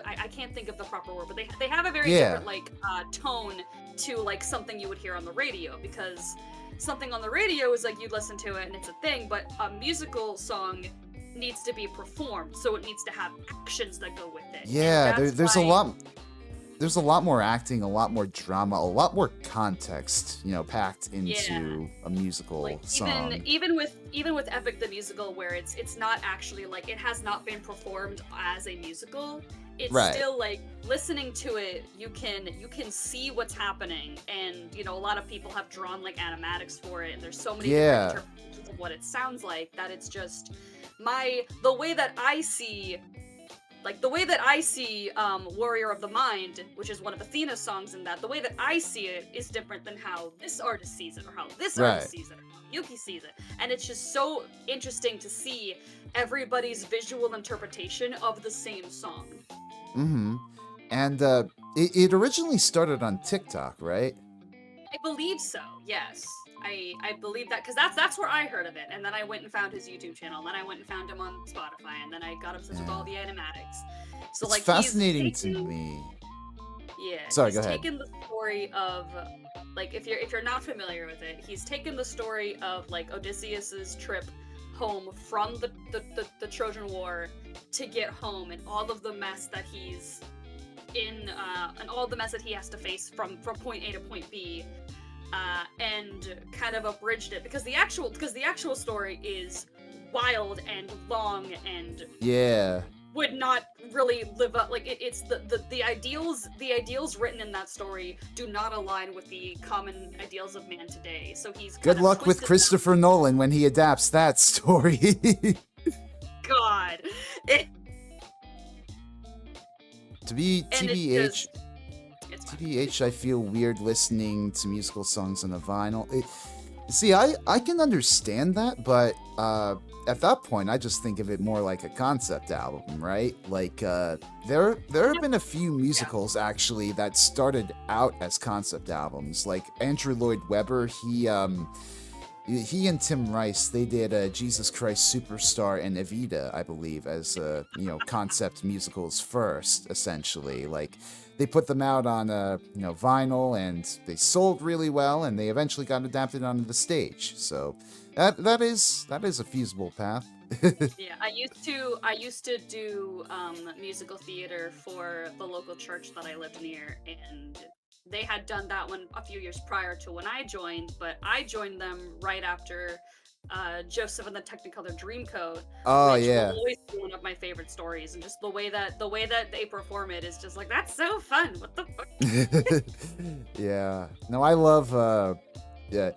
I can't think of the proper word, but they have a very different like tone to like something you would hear on the radio, because something on the radio is like you'd listen to it and it's a thing, but a musical song needs to be performed, so it needs to have actions that go with it. Yeah, there's a lot more acting, a lot more drama, a lot more context, packed into a musical like, song. Even with Epic the Musical, where it's not actually like it has not been performed as a musical. It's still like listening to it, you can see what's happening, and a lot of people have drawn like animatics for it, and there's so many different interpretations of what it sounds like that it's just the way that I see like the way that I see Warrior of the Mind, which is one of Athena's songs in that, the way that I see it is different than how this artist sees it, or how this Right. artist sees it, or how Yuki sees it. And it's just so interesting to see everybody's visual interpretation of the same song. Mm-hmm. And it originally started on TikTok, right? I believe so, yes. I believe that, because that's where I heard of it, and then I went and found his YouTube channel, and then I went and found him on Spotify, and then I got obsessed with all the animatics. So It's like fascinating to me. Yeah, Sorry, he's go ahead. taken the story of, like, if you're not familiar with it, he's taken the story of like Odysseus's trip home from the Trojan War to get home, and all of the mess that he's in, and all the mess that he has to face from point A to point B, and kind of abridged it because the actual story is wild and long and Yeah. would not really live up, like it's the ideals written in that story do not align with the common ideals of man today. So he's Good luck with Christopher Nolan when he adapts that story. God. To be TBH, it's fine. TBH, I feel weird listening to musical songs on a vinyl. See, I can understand that, but at that point, I just think of it more like a concept album, right? Like, there have been a few musicals, actually, that started out as concept albums. Like, Andrew Lloyd Webber, he and Tim Rice, they did Jesus Christ Superstar and Evita, I believe, as concept musicals first, essentially. Like, they put them out on vinyl, and they sold really well, and they eventually got adapted onto the stage. So that is a feasible path. Yeah, I used to do musical theater for the local church that I lived near, and they had done that one a few years prior to when I joined, but I joined them right after Joseph and the Technicolor Dreamcoat. Oh, which yeah. will always be one of my favorite stories, and just the way that they perform it is just like, that's so fun. What the fuck? Yeah. No, I love. Yeah,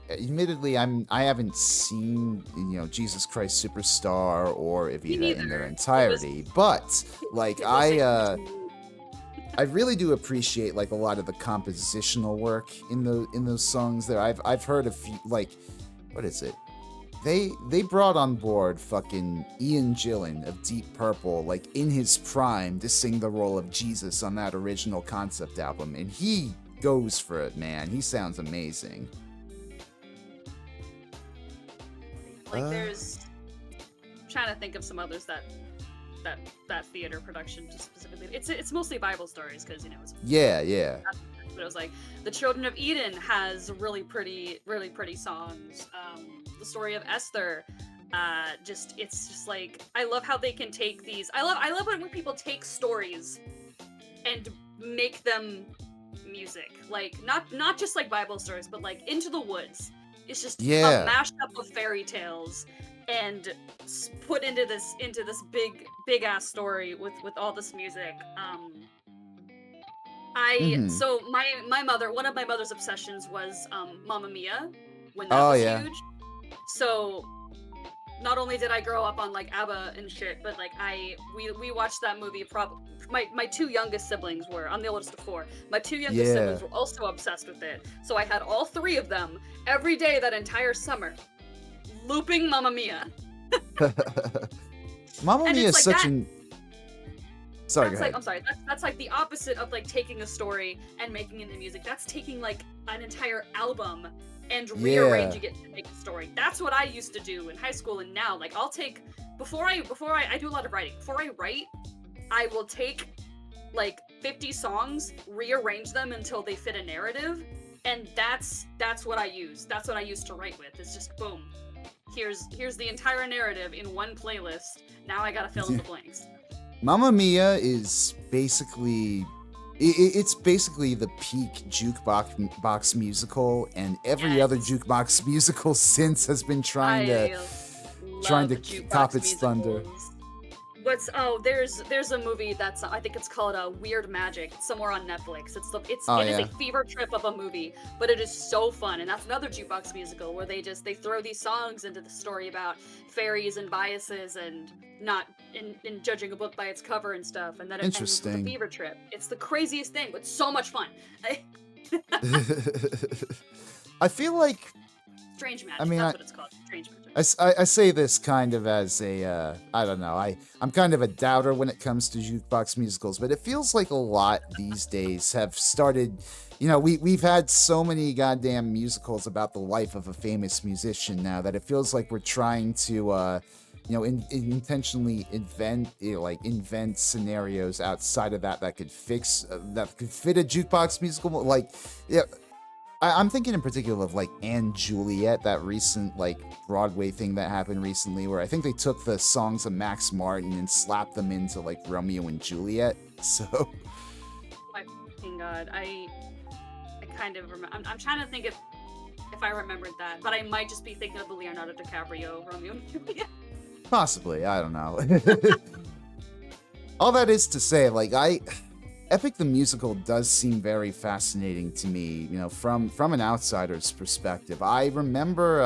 admittedly I haven't seen Jesus Christ Superstar or Evita in their entirety, but like I really do appreciate like a lot of the compositional work in those songs there. I've heard a few, like, what is it? They brought on board fucking Ian Gillan of Deep Purple, like in his prime, to sing the role of Jesus on that original concept album, and he goes for it, man. He sounds amazing. Like there's, I'm trying to think of some others that theater production just specifically. It's mostly Bible stories because it's yeah. But it was like the Children of Eden has really pretty songs. The story of Esther, it's just like, I love how they can take these. I love when people take stories and make them music, like not just like Bible stories, but like Into the Woods. It's just a mashup of fairy tales and put into this big ass story with all this music. So my mother, one of my mother's obsessions was Mamma Mia when that was huge. So not only did I grow up on like ABBA and shit, but like we watched that movie. My two youngest siblings were, I'm the oldest of four. My two youngest siblings were also obsessed with it. So I had all three of them every day that entire summer, looping Mamma Mia. Mamma Mia is such an. Sorry, go ahead. I'm sorry. That's like the opposite of like taking a story and making it into music. That's taking like an entire album and rearranging it to make a story. That's what I used to do in high school, and now like I'll take before I do a lot of writing. Before I write, I will take like 50 songs, rearrange them until they fit a narrative, and that's what I use. That's what I use to write with. It's just boom. Here's the entire narrative in one playlist. Now I gotta fill in the blanks. Mamma Mia is basically it's basically the peak jukebox musical, and every other jukebox musical since has been trying to top its thunder. there's a movie that's I think it's called Weird Magic. It's somewhere on Netflix. Oh It is a yeah, fever trip of a movie, but it is so fun, and that's another jukebox musical where they throw these songs into the story about fairies and biases and not in judging a book by its cover and stuff, and then it ends with a interesting. fever trip. It's the craziest thing, but so much fun. I feel like, Strange I Magic, mean, that's what it's called. Strange Magic. I say this kind of as a, I don't know, I'm kind of a doubter when it comes to jukebox musicals, but it feels like a lot these days have started, we've had so many goddamn musicals about the life of a famous musician now that it feels like we're trying to, intentionally invent scenarios outside of that that could fit a jukebox musical. Like, yeah, I'm thinking in particular of like Anne Juliet, that recent like Broadway thing that happened recently, where I think they took the songs of Max Martin and slapped them into like Romeo and Juliet. So, My fucking god, I kind of remember. I'm trying to think if I remembered that, but I might just be thinking of the Leonardo DiCaprio Romeo and Juliet. possibly, I don't know. All that is to say, like Epic the Musical does seem very fascinating to me, from an outsider's perspective. I remember,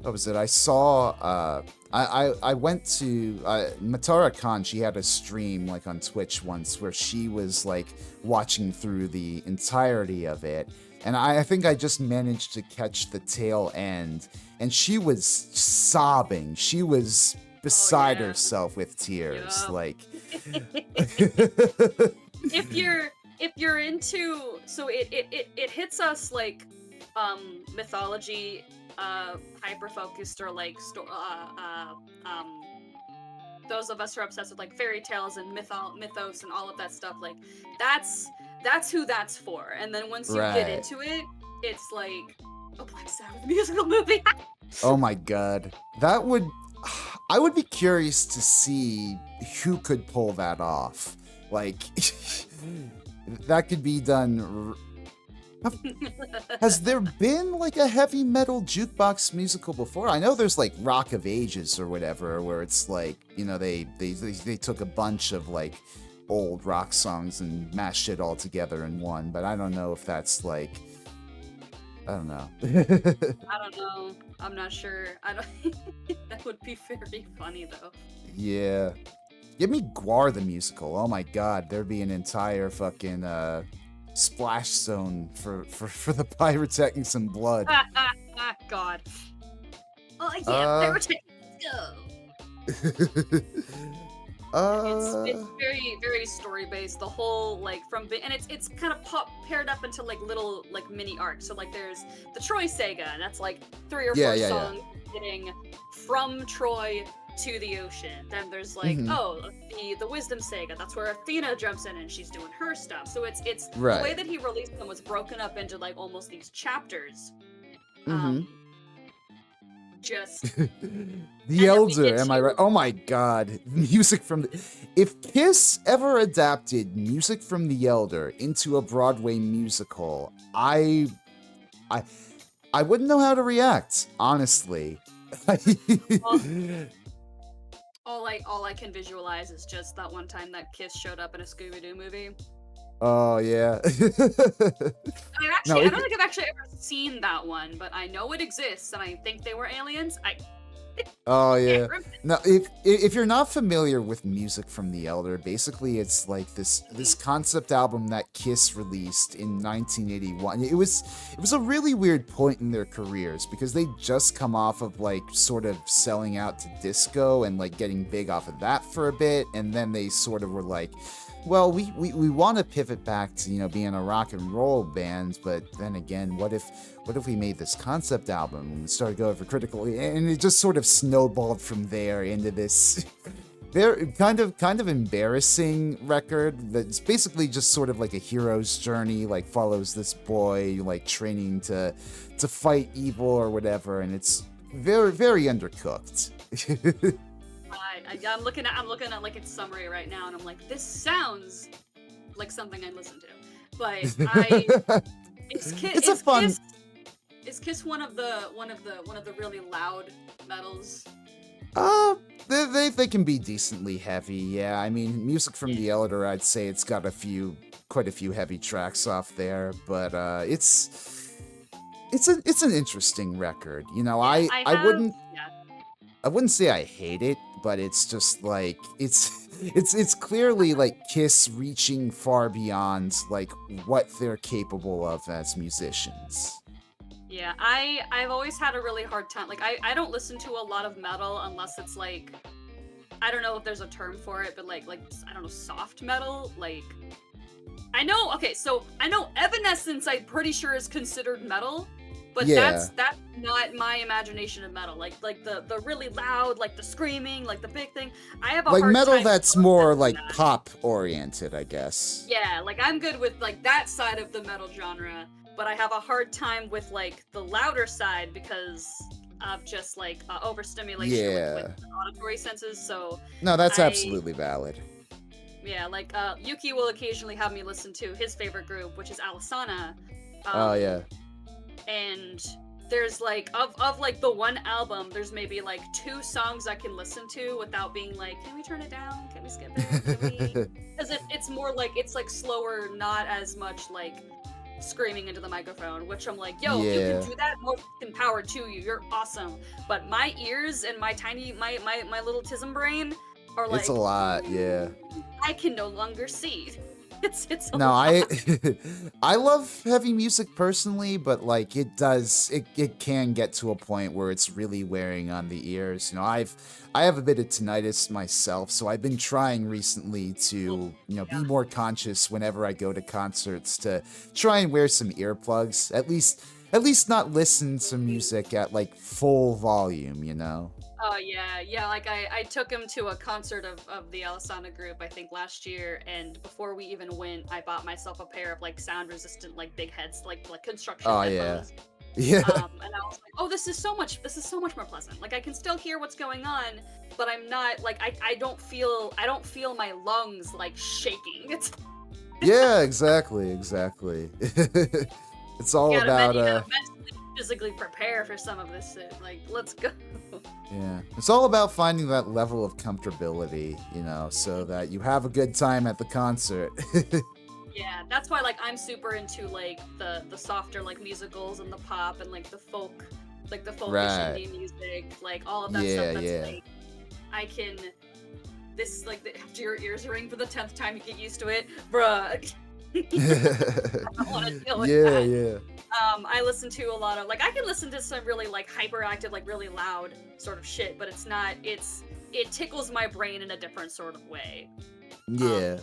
what was it? I saw, I went to Matara Khan. She had a stream like on Twitch once where she was like watching through the entirety of it, and I think I just managed to catch the tail end, and she was sobbing. She was beside Yeah. herself with tears, Yeah. like. if you're into, so it hits us like mythology hyper focused, or like those of us who are obsessed with like fairy tales and mythos and all of that stuff, like that's who that's for. And then once you get Right. into it, it's like a Black Sabbath musical movie. Oh my god. I would be curious to see who could pull that off. Like, that could be done. Has there been like a heavy metal jukebox musical before? I know there's like Rock of Ages or whatever, where it's like, they took a bunch of like old rock songs and mashed it all together in one, but I don't know if that's like, I don't know. I don't know. I'm not sure. I don't. That would be very funny though. Yeah. Give me Guar the musical. Oh my god, there'd be an entire fucking splash zone for the pyrotechnics and blood. God. Oh yeah, pyrotechnics. Let's go. It's very very story based. The whole like and it's kind of paired up into like little like mini arcs. So like there's the Troy saga, and that's like 3 or 4 songs getting from Troy to the ocean. Then there's like the Wisdom saga. That's where Athena jumps in and she's doing her stuff. So it's right. The way that he released them was broken up into like almost these chapters. Just The Elder, am I right? Oh my god. Music from if Kiss ever adapted music from The Elder into a Broadway musical, I wouldn't know how to react, honestly. All I can visualize is just that one time that Kiss showed up in a Scooby-Doo movie. Oh yeah. I don't think I've actually ever seen that one, but I know it exists, and I think they were aliens. Oh yeah. Now, if you're not familiar with music from The Elder, basically it's like this concept album that Kiss released in 1981. It was a really weird point in their careers because they just come off of like sort of selling out to disco and like getting big off of that for a bit, and then they sort of were like, well, we want to pivot back to being a rock and roll band, but then again, what if we made this concept album and started going for critical, and it just sort of snowballed from there into this very kind of embarrassing record that's basically just sort of like a hero's journey, like follows this boy like training to fight evil or whatever, and it's very very undercooked. I'm looking at like its summary right now, and I'm like, this sounds like something I'd listen to. But is Kiss one of the really loud metals? They can be decently heavy, yeah. I mean, music from the Elder, I'd say it's got quite a few heavy tracks off there, but it's an interesting record. You know, Yeah, I wouldn't say I hate it, but it's just like it's clearly like Kiss reaching far beyond like what they're capable of as musicians. yeah. I've always had a really hard time. Like I don't listen to a lot of metal unless it's like I don't know if there's a term for it, but like I don't know, soft metal. Like I know. Okay, so I know Evanescence. I'm pretty sure is considered metal, but Yeah. that's not my imagination of metal. Like the really loud, like the screaming, like the big thing. I have a Like hard metal time that's more processing like that. pop oriented, I guess. Yeah, like I'm good with like that side of the metal genre, but I have a hard time with like the louder side because of just like overstimulation with Yeah. auditory senses. So No, that's I absolutely valid. yeah, like Yuki will occasionally have me listen to his favorite group, which is Alisana. Oh Um, yeah. and there's like of like the one album, there's maybe like 2 songs I can listen to without being like, can we turn it down? Can we skip it? Can we? Because it's more like it's like slower, not as much like screaming into the microphone. Which I'm like, yo, if you can Yeah. do that, more fucking power to you. You're awesome. But my ears and my tiny my little tism brain are It's a like, lot, yeah. I can no longer see. It's a No, lot. I love heavy music personally, but like it can get to a point where it's really wearing on the ears. You know, I have a bit of tinnitus myself, so I've been trying recently to, you know, be more conscious whenever I go to concerts to try and wear some earplugs. At least not listen to music at like full volume, you know. Oh yeah. Like I took him to a concert of the Alisana group I think last year, and before we even went, I bought myself a pair of like sound resistant like big heads like construction Oh yeah. headphones. Yeah. And I was like, oh, this is so much more pleasant. Like I can still hear what's going on, but I'm not like I don't feel my lungs like shaking. It's Yeah, exactly. It's all about you gotta mentally, physically prepare for some of this shit. Like let's go. yeah. It's all about finding that level of comfortability, you know, so that you have a good time at the concert. Yeah, that's why like I'm super into like the softer like musicals and the pop and like the folkish Right. indie music, like all of that stuff Yeah, that's yeah. like I can this like after your ears ring for the 10th time you get used to it, bruh. I don't want to deal with Yeah, that. yeah. I listen to a lot of like I can listen to some really like hyperactive, like really loud sort of shit, but it's not it tickles my brain in a different sort of way. Um, Yeah.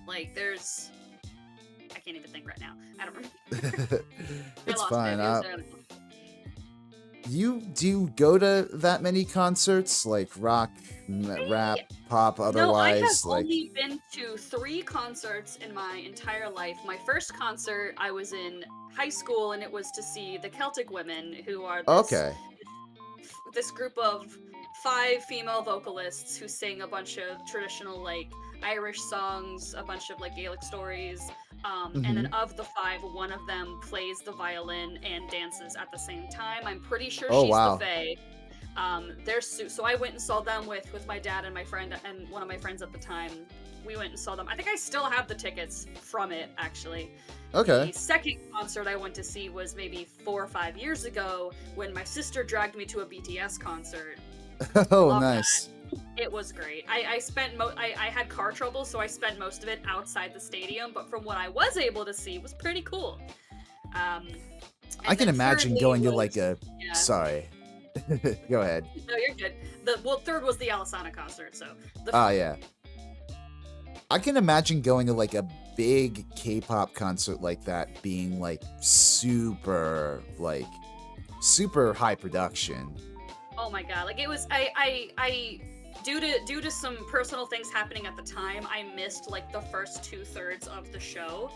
like there's I can't even think right now. I don't remember. I It's lost fine. it. It was early. Do you go to that many concerts like rock, rap, pop No, I have otherwise like only been to 3 concerts in my entire life. My first concert, I was in high school, and it was to see the Celtic Women, who are okay. this group of 5 female vocalists who sing a bunch of traditional like Irish songs, a bunch of like Gaelic stories, and then Mhm. of the 5, one of them plays the violin and dances at the same time. I'm pretty sure Oh she's the wow. Fae. So I went and saw them with my dad and my friend and one of my friends at the time. We went and saw them. I think I still have the tickets from it actually. Okay. The second concert I went to see was maybe 4 or 5 years ago when my sister dragged me to a BTS concert. Oh, Love that. nice. It was great. I had car trouble, so I spent most of it outside the stadium, but from what I was able to see was pretty cool. Um, I and can then imagine thirdly going to like was a yeah. sorry. Go ahead. No, you're good. Third was the Alisana concert, so Ah, yeah. I can imagine going to like a big K-pop concert like that being like super high production. oh my god, like it was I due to some personal things happening at the time, I missed like the first 2/3 of the show.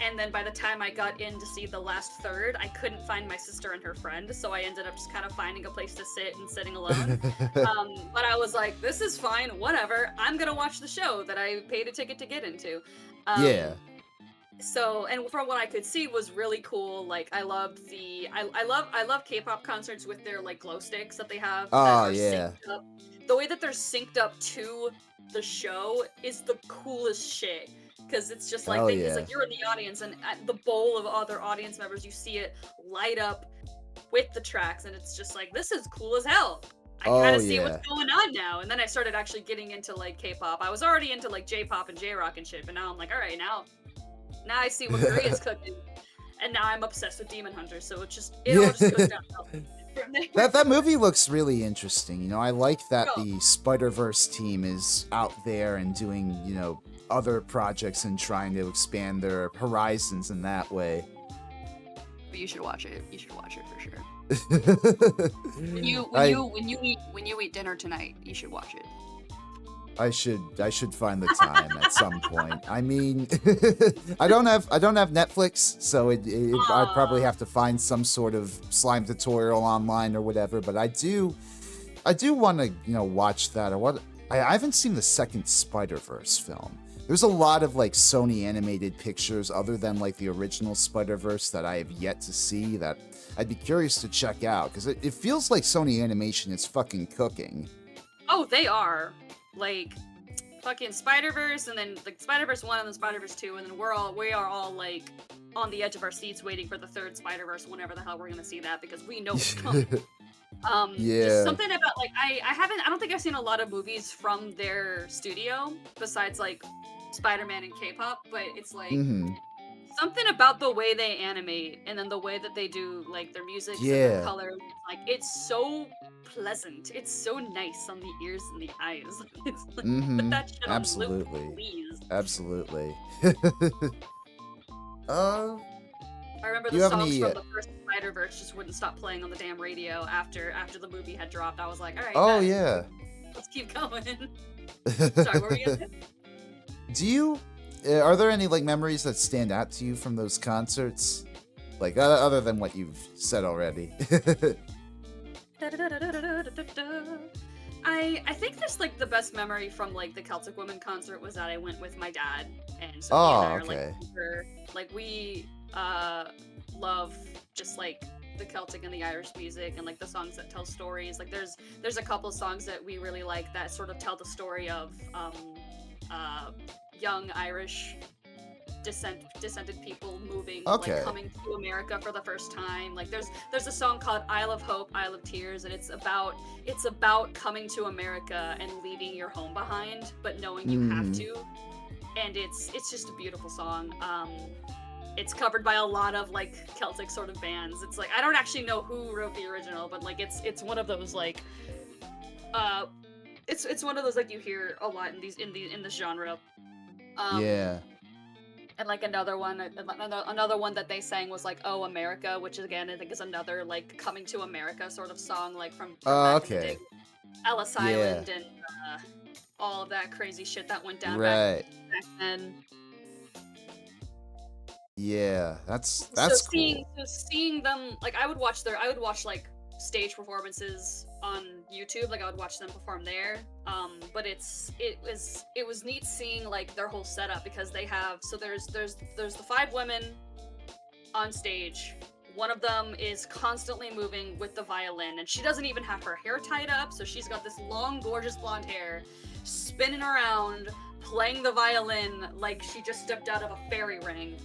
And then by the time I got in to see the last third, I couldn't find my sister and her friend, so I ended up just kind of finding a place to sit and sitting alone. But I was like, this is fine, whatever. I'm gonna watch the show that I paid a ticket to get into. Um, Yeah. so and from what I could see was really cool. Like I loved I love K-pop concerts with their like glow sticks that they have that Oh, are yeah. synced up. the way that they're synced up to the show is the coolest shit. Because it's just like Hell it's yeah. like you're in the audience, and at the bowl of other audience members, you see it light up with the tracks, and it's just like, this is cool as hell. I kind Oh of see what's yeah. going on now. And then I started actually getting into like K-pop. I was already into like J-pop and J-rock and shit, but now I'm like, all right, now I see what Korea's cooking, and now I'm obsessed with Demon Hunter. So it all Yeah. just goes downhill from there. That movie looks really interesting. You know, I like that Oh, the Spider-Verse team is out there and doing, other projects and trying to expand their horizons in that way. but you should watch it. You should watch it for sure. I When you eat dinner tonight, you should watch it. I should find the time at some point. I mean, I don't have Netflix, so I'd probably have to find some sort of slime tutorial online or whatever. But I do want to watch that. I haven't seen the second Spider-Verse film. There's a lot of like Sony animated pictures other than like the original Spider-Verse that I have yet to see that I'd be curious to check out because it feels like Sony Animation is fucking cooking. Oh, they are. Like, fucking Spider-Verse, and then like Spider-Verse 1 and then Spider-Verse 2, and then we are all like on the edge of our seats waiting for the third Spider-Verse whenever the hell we're gonna see that, because we know it's coming. Yeah. Just something about like I don't think I've seen a lot of movies from their studio besides like Spider-Man and K-pop, but it's like something about the way they animate and then the way that they do like their music and their color, like it's so pleasant. It's so nice on the ears and the eyes. It's like, put that shit on loop, please. Absolutely. I remember the songs from the first Spider-Verse just wouldn't stop playing on the damn radio after the movie had dropped. I was like, all right, oh guys, yeah. let's keep going. Sorry, what were you gonna say? Do you are there any like memories that stand out to you from those concerts? Like other than what you've said already. I think that's like the best memory from like the Celtic Woman concert was that I went with my dad, and so Oh, he and I are okay. like super, like we love just like the Celtic and the Irish music and like the songs that tell stories. Like there's a couple songs that we really like that sort of tell the story of young Irish descended people moving, Okay. like coming to America for the first time. Like there's a song called Isle of Hope, Isle of Tears, and it's about coming to America and leaving your home behind, but knowing you have to. And it's just a beautiful song. It's covered by a lot of like Celtic sort of bands. It's like I don't actually know who wrote the original, but like it's one of those like it's one of those like you hear a lot in this genre. Yeah. And like another one that they sang was like "Oh America," which again I think is another like coming to America sort of song, like from back in the Okay. day. Ellis Yeah. Island and all of that crazy shit that went down Right. back then. Yeah. That's cool. Seeing them, like I would watch like stage performances on YouTube, like I would watch them perform there. But it was neat seeing like their whole setup, because they have, so there's the 5 women on stage. One of them is constantly moving with the violin, and she doesn't even have her hair tied up, so she's got this long, gorgeous blonde hair, spinning around, playing the violin like she just stepped out of a fairy ring.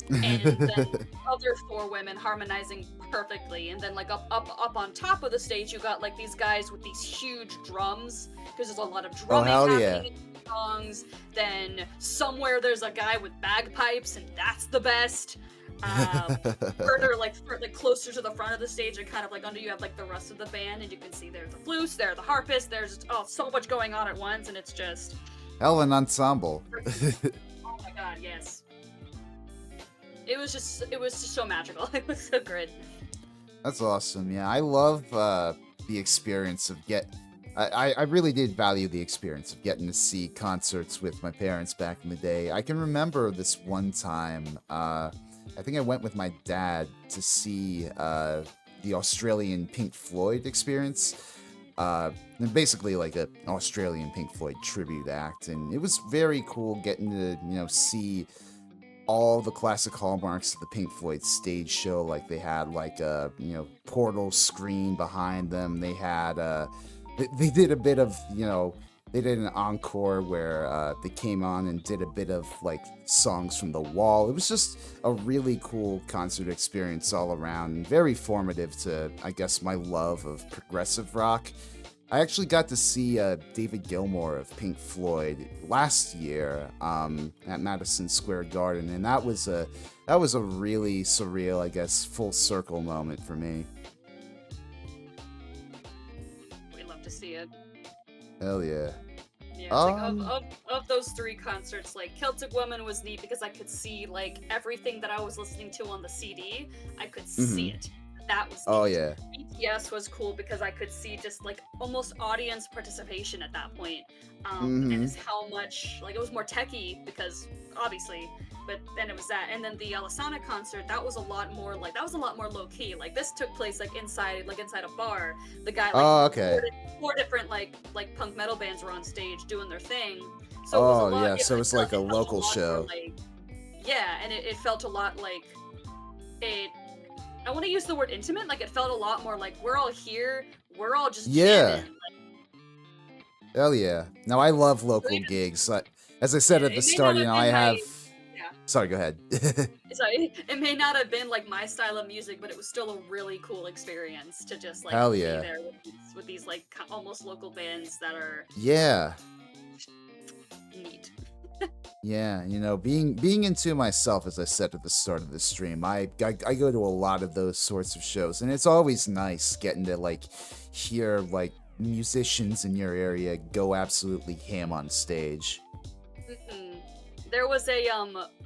And then other 4 women harmonizing perfectly, and then like up on top of the stage you got like these guys with these huge drums, because there's a lot of drumming happening in the songs. Then somewhere there's a guy with bagpipes, and that's the best. Further like closer to the front of the stage, and kind of like under you have like the rest of the band, and you can see there's the flutes, there's the harpist, there's so much going on at once, and it's just Hell, an ensemble. oh my god, yes. It was just so magical. It was so good. That's awesome. Yeah, I love the experience of I really did value the experience of getting to see concerts with my parents back in the day. I can remember this one time, I think I went with my dad to see the Australian Pink Floyd experience. Basically like an Australian Pink Floyd tribute act, and it was very cool getting to, see all the classic hallmarks of the Pink Floyd stage show. Like they had like a portal screen behind them. They had they did a bit of, they did an encore where they came on and did a bit of like songs from the wall. It was just a really cool concert experience all around, and very formative to, I guess, my love of progressive rock. I actually got to see David Gilmour of Pink Floyd last year at Madison Square Garden, and that was a really surreal, I guess, full circle moment for me. We love to see it. Hell yeah. Yeah, it's like Um. of those three concerts, like Celtic Woman was neat because I could see like everything that I was listening to on the CD. I could see Mhm. it. That was Oh neat. yeah. BTS was cool because I could see just like almost audience participation at that point. And Mhm. it's how much like it was more techie because obviously, but then it was that. And then the Alisana concert, that was a lot more like that was a lot more low key. Like this took place like inside a bar. The guy like Oh okay. four different like punk metal bands were on stage doing their thing. So it was a Oh lot. yeah. So it's like a It felt a local lot more show. like yeah, and it felt a lot like it. I want to use the word intimate. Like it felt a lot more like we're all here. We're all just Yeah. jamming. Hell yeah. Now I love So local even gigs. As I said yeah, at the it may not start, have I been have. my yeah. Sorry. Go ahead. Sorry, it may not have been like my style of music, but it was still a really cool experience to just like Hell be yeah. there with these like almost local bands that are Yeah. neat. Yeah, being into myself, as I said at the start of the stream, I go to a lot of those sorts of shows, and it's always nice getting to like hear like musicians in your area go absolutely ham on stage. Mm-mm. There was a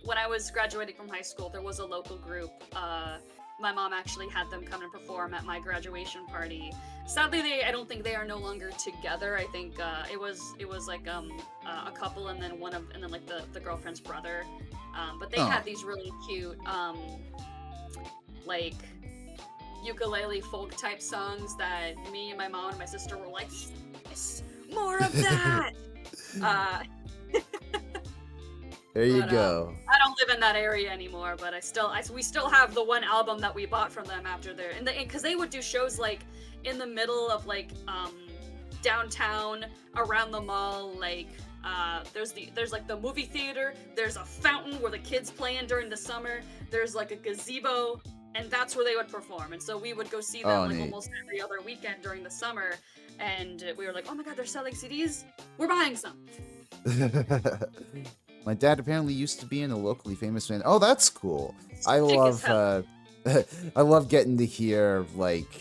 when I was graduating from high school, there was a local group. My mom actually had them come and perform at my graduation party. Sadly, I don't think they are no longer together. I think it was like a couple and then and then like the girlfriend's brother. But they Oh, had these really cute like ukulele folk type songs that me and my mom and my sister were like, yes, more of that. uh, there you But go. I don't live in that area anymore. But we still have the one album that we bought from them after their and because they would do shows like in the middle of like downtown around the mall. Like there's like the movie theater. There's a fountain where the kids playing during the summer. There's like a gazebo. And that's where they would perform. And so we would go see them Oh, like neat. almost every other weekend during the summer. And we were like, oh my god, they're selling CDs. We're buying some. My dad apparently used to be in a locally famous band. Oh, that's cool. I Sick as love hell. I love getting to hear like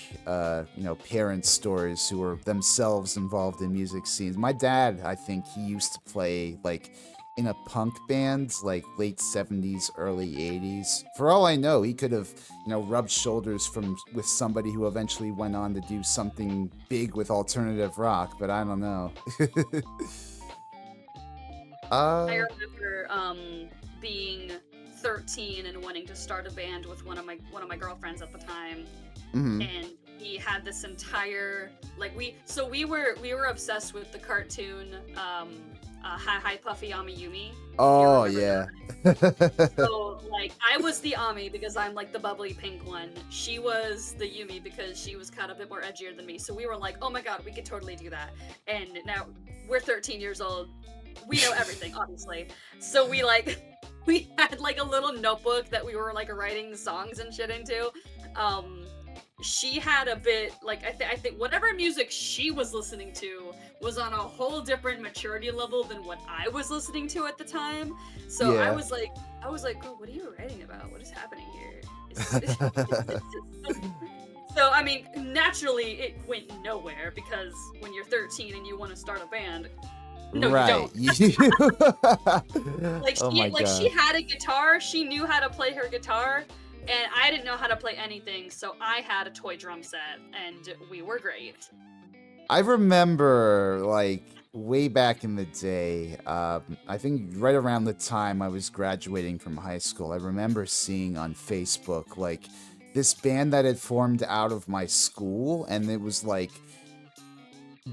parent stories who are themselves involved in music scenes. My dad, I think he used to play like in a punk band like late 70s, early 80s. For all I know, he could have, rubbed shoulders with somebody who eventually went on to do something big with alternative rock, but I don't know. I uh remember being 13 and wanting to start a band with one of my girlfriends at the time, mhm. and we had this entire like we were obsessed with the cartoon Hi Hi Puffy Ami Yumi. If you Oh remember that. yeah. So like I was the Ami because I'm like the bubbly pink one. She was the Yumi because she was kind of a bit more edgier than me. So we were like, oh my god, we could totally do that. And now we're 13 years old. We know everything, obviously. So we like we had like a little notebook that we were like writing songs and shit into. Um she had a bit like I think whatever music she was listening to was on a whole different maturity level than what I was listening to at the time. So I Yeah. was like, girl, what are you writing about? What is happening here? Is- so I mean, naturally it went nowhere because when you're 13 and you want to start a band, no, you Right. don't. Like Oh my she god. had a guitar, she knew how to play her guitar, and I didn't know how to play anything, so I had a toy drum set, and we were great. I remember like way back in the day, I think right around the time I was graduating from high school, I remember seeing on Facebook like this band that had formed out of my school, and it was like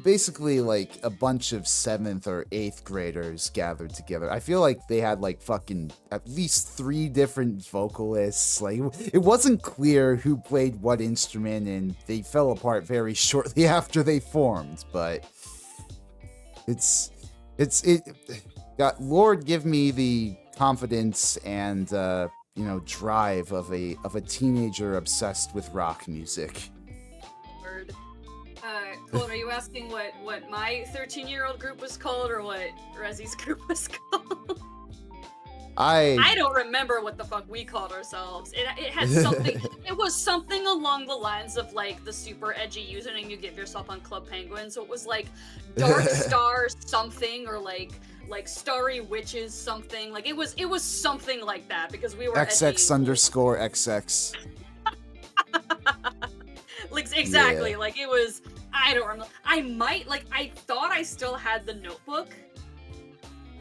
basically like a bunch of 7th or 8th graders gathered together. I feel like they had like fucking at least 3 different vocalists. Like it wasn't clear who played what instrument, and they fell apart very shortly after they formed. But it. God, Lord, give me the confidence and drive of a teenager obsessed with rock music. Word. Colin, are you asking what my 13-year-old group was called, or what Rezzy's group was called? I don't remember what the fuck we called ourselves. It had something. It was something along the lines of like the super edgy username you give yourself on Club Penguin. So it was like Dark Star something, or like Starry Witches something. Like it was something like that, because we were XX_XX. Like exactly. Yeah. Like it was. I don't remember. I thought I still had the notebook.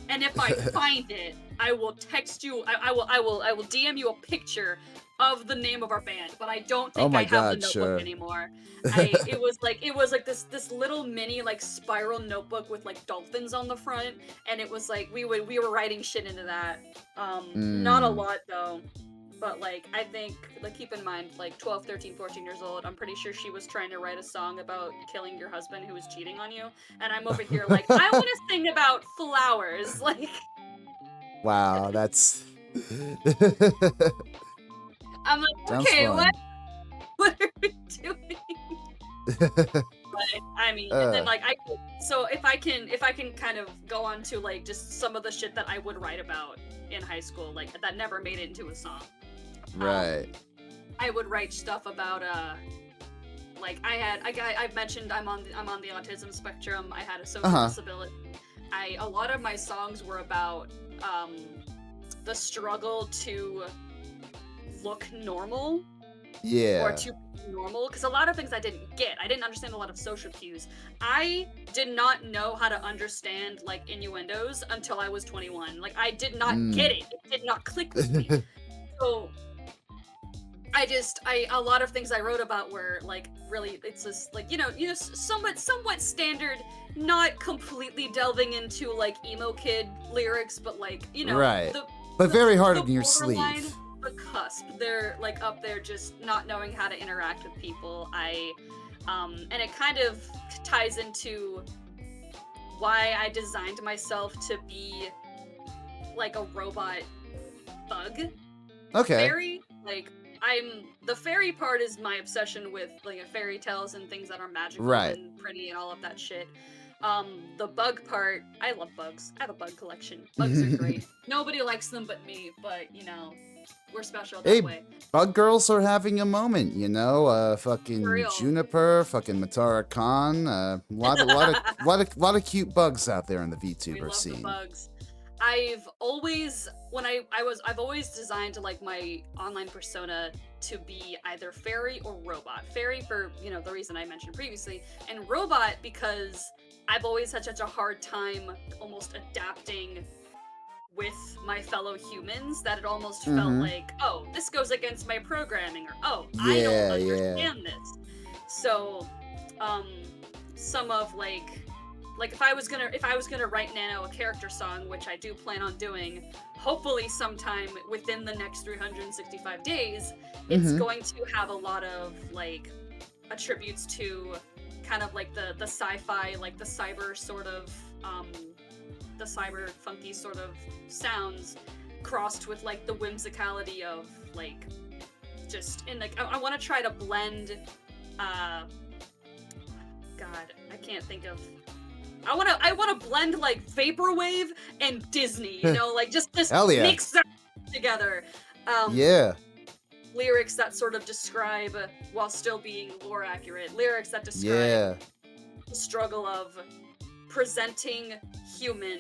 And if I find it, I will text you. I will DM you a picture of the name of our band. But I don't think I have the notebook anymore. It was like this little mini like spiral notebook with like dolphins on the front, and it was like we were writing shit into that. Not a lot though. But like I think, like, keep in mind, like 12, 13, 14 years old, I'm pretty sure she was trying to write a song about killing your husband who was cheating on you, and I'm over here like, I want to sing about flowers. Like, wow, that's I'm like, sounds okay, fun. what are we doing? But I mean, and then like so if I can kind of go on to like just some of the shit that I would write about in high school, like that never made it into a song. Right. I would write stuff about like I've mentioned I'm on the autism spectrum. I had a social disability. A lot of my songs were about the struggle to look normal. Yeah. Or to be normal, because a lot of things I didn't get. I didn't understand a lot of social cues. I did not know how to understand like innuendos until I was 21. Like I did not get it. It did not click with me. So a lot of things I wrote about were like really, it's just like somewhat standard, not completely delving into like emo kid lyrics, but like right. But very hard in your sleeve. The cusp. They're like up there, just not knowing how to interact with people. And it kind of ties into why I designed myself to be like a robot bug. Okay. Fairy, like the fairy part is my obsession with like fairy tales and things that are magical and pretty and all of that shit. The bug part, I love bugs. I have a bug collection. Bugs are great. Nobody likes them but me, but we're special that way. Bug girls are having a moment, fucking Juniper, fucking Matara Khan, a lot of cute bugs out there in the VTuber scene. The bugs. I've always designed like my online persona to be either fairy or robot. Fairy for, the reason I mentioned previously, and robot because I've always had such a hard time almost adapting with my fellow humans that it almost felt like, oh, this goes against my programming, or oh, I don't understand this. So, some of like if I was gonna write Nano a character song, which I do plan on doing, hopefully sometime within the next 365 days, it's going to have a lot of like attributes to kind of like the sci-fi, like the cyber sort of the cyber funky sort of sounds crossed with like the whimsicality of like just in like I want to try to blend God, I can't think of I want to blend like vaporwave and Disney, like just mix that together. Lyrics that sort of describe, while still being lore accurate, lyrics that describe the struggle of presenting human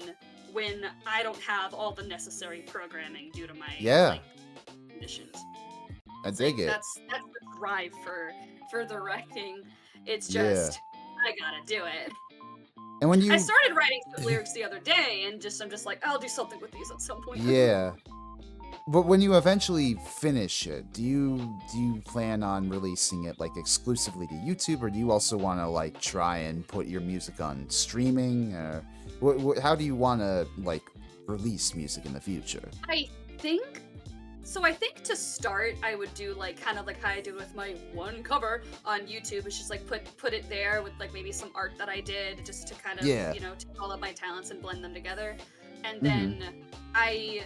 when I don't have all the necessary programming due to my conditions. I dig it. That's the drive for the writing. It's just I gotta do it. And when I started writing some lyrics the other day, and I'm just like, I'll do something with these at some point. Yeah. But when you eventually finish it, do you plan on releasing it like exclusively to YouTube, or do you also want to like try and put your music on streaming? How do you want to like release music in the future? I think so. I think to start, I would do like kind of like how I did with my one cover on YouTube. It's just like put it there with like maybe some art that I did, just to kind of Yeah. take all of my talents and blend them together. And Hmm. then I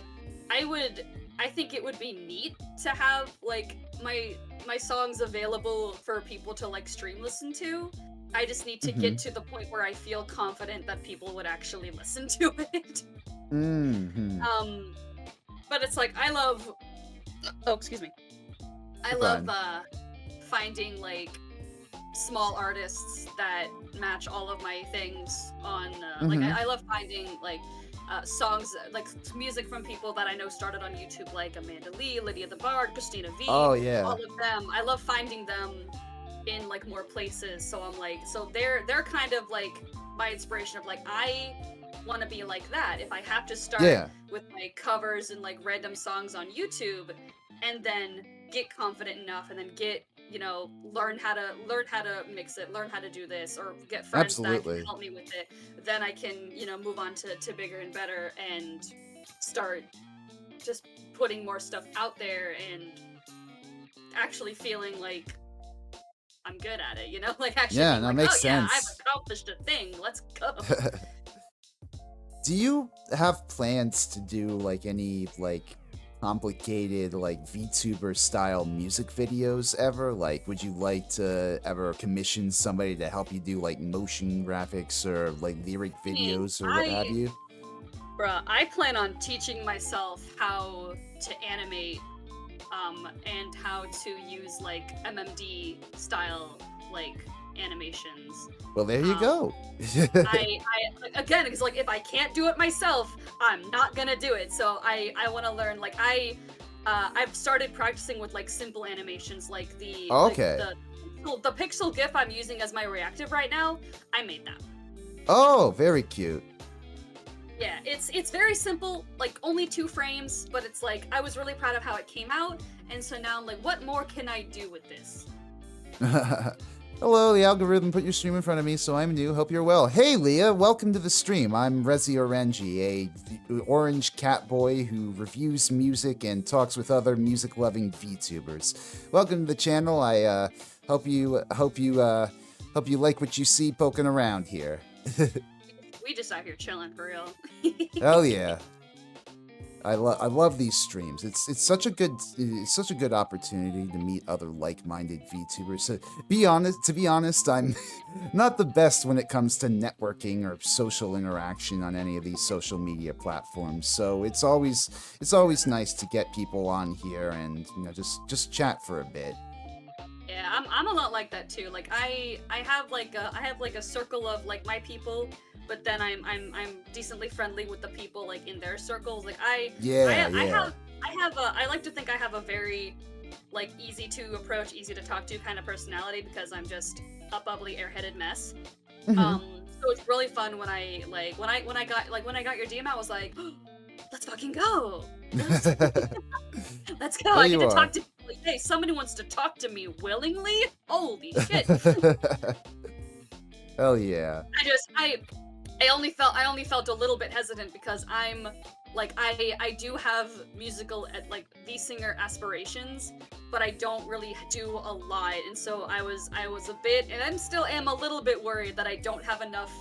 I would I think it would be neat to have like my songs available for people to like stream listen to. I just need to Hmm. get to the point where I feel confident that people would actually listen to it. Hmm. Um, but it's like I love. Oh, excuse me. I You're love fine. finding like small artists that match all of my things on like Hmm. I love finding like songs like music from people that I know started on YouTube like Amanda Lee, Lydia the Bard, Christina V, Oh all yeah. of them. I love finding them in like more places. So I'm like so they're kind of like my inspiration of like I want to be like that. If I have to start Yeah. with like covers and like random songs on YouTube and then get confident enough and then get learn how to mix it, learn how to do this, or get friends that can Absolutely. help me with it, then I can move on to bigger and better and start just putting more stuff out there and actually feeling like I'm good at it, like actually Yeah. being That like, makes oh yeah, I've sense. accomplished a thing, let's go. Do you have plans to do like any like complicated like VTuber style music videos ever? Like, would you like to ever commission somebody to help you do like motion graphics or like lyric I mean, videos or what have you? I plan on teaching myself how to animate and how to use like MMD style like animations. Well, there you Um, go. I again, it's like if I can't do it myself, I'm not gonna do it. So I want to learn. Like I've started practicing with like simple animations, like the like Okay. the pixel GIF I'm using as my reactive right now. I made that. Oh, very cute. Yeah, it's very simple, like only 2 frames, but it's like I was really proud of how it came out, and so now I'm like, what more can I do with this? Hello, the algorithm put your stream in front of me, so I'm new. Hope you're well. Hey, Leah, welcome to the stream. I'm Rezi Orenji, orange cat boy who reviews music and talks with other music-loving VTubers. Welcome to the channel. I hope you like what you see poking around here. We just out here chilling for real. Hell yeah. I love these streams. It's such a good opportunity to meet other like-minded VTubers. To be honest, I'm not the best when it comes to networking or social interaction on any of these social media platforms. So it's always nice to get people on here and just chat for a bit. Yeah, I'm a lot like that too. Like I have like a circle of like my people, but then I'm decently friendly with the people like in their circles. Like Yeah, I yeah. have I like to think I have a very like easy to approach, easy to talk to kind of personality because I'm just a bubbly airheaded mess. Hmm. So it's really fun when I got your DM, I was like, let's fucking go. Let's let's go. There I get you to are. talk to like, hey, somebody wants to talk to me willingly? Holy shit. Hell yeah. I just I only felt a little bit hesitant because I'm like I do have musical like VSinger aspirations, but I don't really do a lot. And so I was a bit, and I'm still am a little bit worried that I don't have enough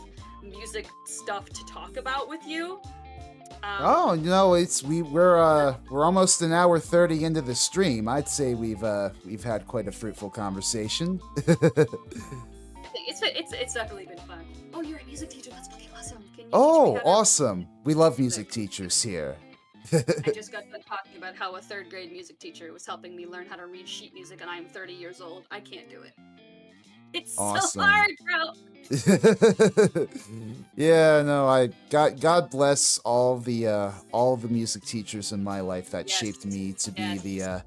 music stuff to talk about with you. Oh, Um we're almost an hour 30 into the stream. I'd say we've had quite a fruitful conversation. I think it's definitely been fun. Oh, you're a music teacher. That's fucking awesome. Can you teach me Oh, how to awesome. We love music music? teachers here. I just got done talking about how a third grade music teacher was helping me learn how to read sheet music, and I'm 30 years old. I can't do it. It's so Awesome. hard, bro. Yeah, no, I God bless all the music teachers in my life that Yes, shaped me to be yes,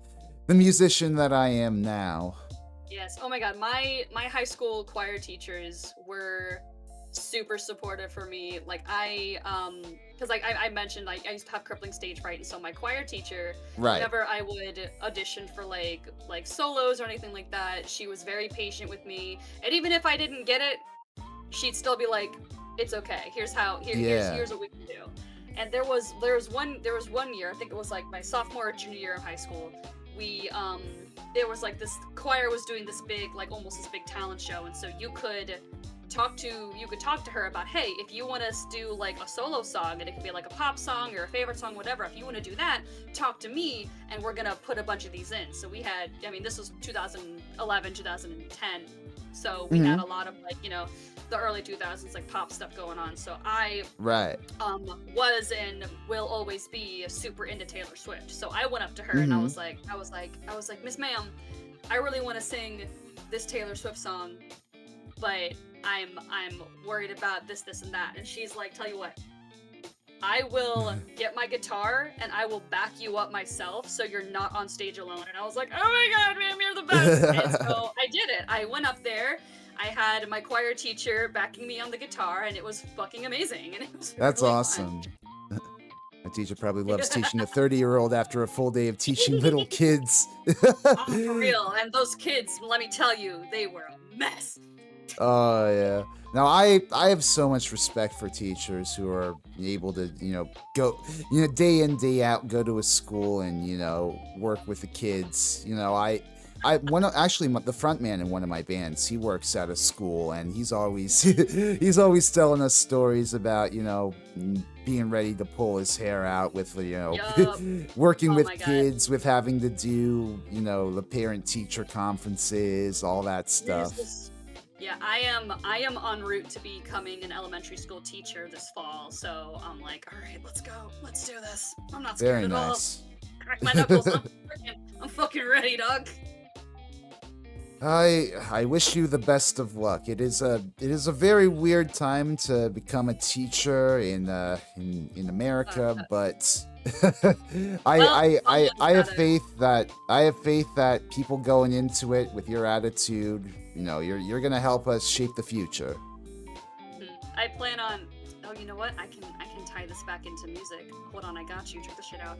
the musician that I am now. yes. Oh my god, my high school choir teachers were super supportive for me. Like because like I mentioned, like I used to have crippling stage fright, and so my choir teacher, Right. whenever I would audition for like solos or anything like that, she was very patient with me. And even if I didn't get it, she'd still be like, "It's okay. Yeah. Here's what we can do." And there was one year, I think it was like my sophomore or junior year of high school. We there was like this choir was doing this big, like almost this big talent show, and so you could talk to her about, hey, if you want us to do like a solo song, and it could be like a pop song or a favorite song, whatever. If you want to do that, talk to me, and we're gonna put a bunch of these in. So we had, I mean, this was 2011, 2010, so we had Hmm. a lot of like, the early 2000s like pop stuff going on. So I Right. was and will always be super into Taylor Swift. So I went up to her and Hmm. I was like, Miss Ma'am, I really want to sing this Taylor Swift song, but I'm worried about this, and that. And she's like, tell you what, I will get my guitar and I will back you up myself so you're not on stage alone. And I was like, oh my god, ma'am, you're the best. And so I did it. I went up there. I had my choir teacher backing me on the guitar, and it was fucking amazing. And it was That's really awesome. My teacher probably loves teaching a 30-year-old after a full day of teaching little kids. Oh, for real. And those kids, let me tell you, they were a mess. Oh yeah. Now I have so much respect for teachers who are able to, go, day in, day out, go to a school and, work with the kids. Actually the front man in one of my bands, he works at a school, and he's always he's always telling us stories about, being ready to pull his hair out with, Yup. working Oh with my god. kids, with having to do, the parent teacher conferences, all that stuff. Yeah, I am en route to becoming an elementary school teacher this fall. So I'm like, all right, let's go. Let's do this. I'm not scared Very at all. nice. Crack my knuckles. I'm fucking ready, dog. I wish you the best of luck. It is a very weird time to become a teacher in America, but I have faith that people going into it with your attitude, you're gonna help us shape the future. I plan on. Oh, you know what? I can tie this back into music. Hold on, I got you. Check this shit out.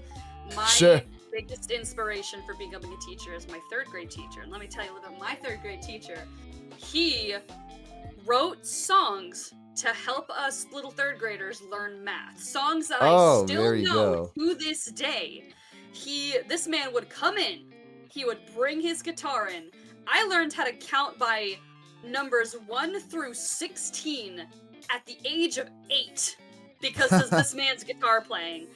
My Sure. biggest inspiration for becoming a teacher is my third grade teacher. And let me tell you a little about my third grade teacher. He wrote songs to help us little third graders learn math. Songs that Oh, I still there you know go. to this day. This man would come in. He would bring his guitar in. I learned how to count by numbers 1 through 16 at the age of 8 because of this man's guitar playing.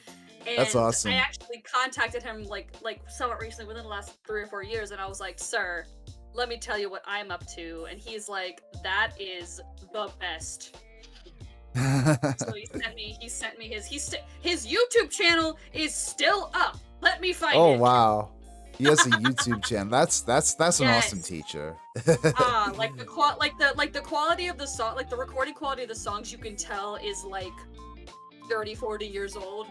And That's awesome. I actually contacted him like somewhat recently, within the last 3 or 4 years, and I was like, sir, let me tell you what I'm up to. And he's like, that is the best. So he sent me his YouTube channel is still up. Let me find Oh it. wow. He has a YouTube channel. That's an awesome Yes. teacher. Like the quality of the song, like the recording quality of the songs, you can tell is like 30, 40 years old.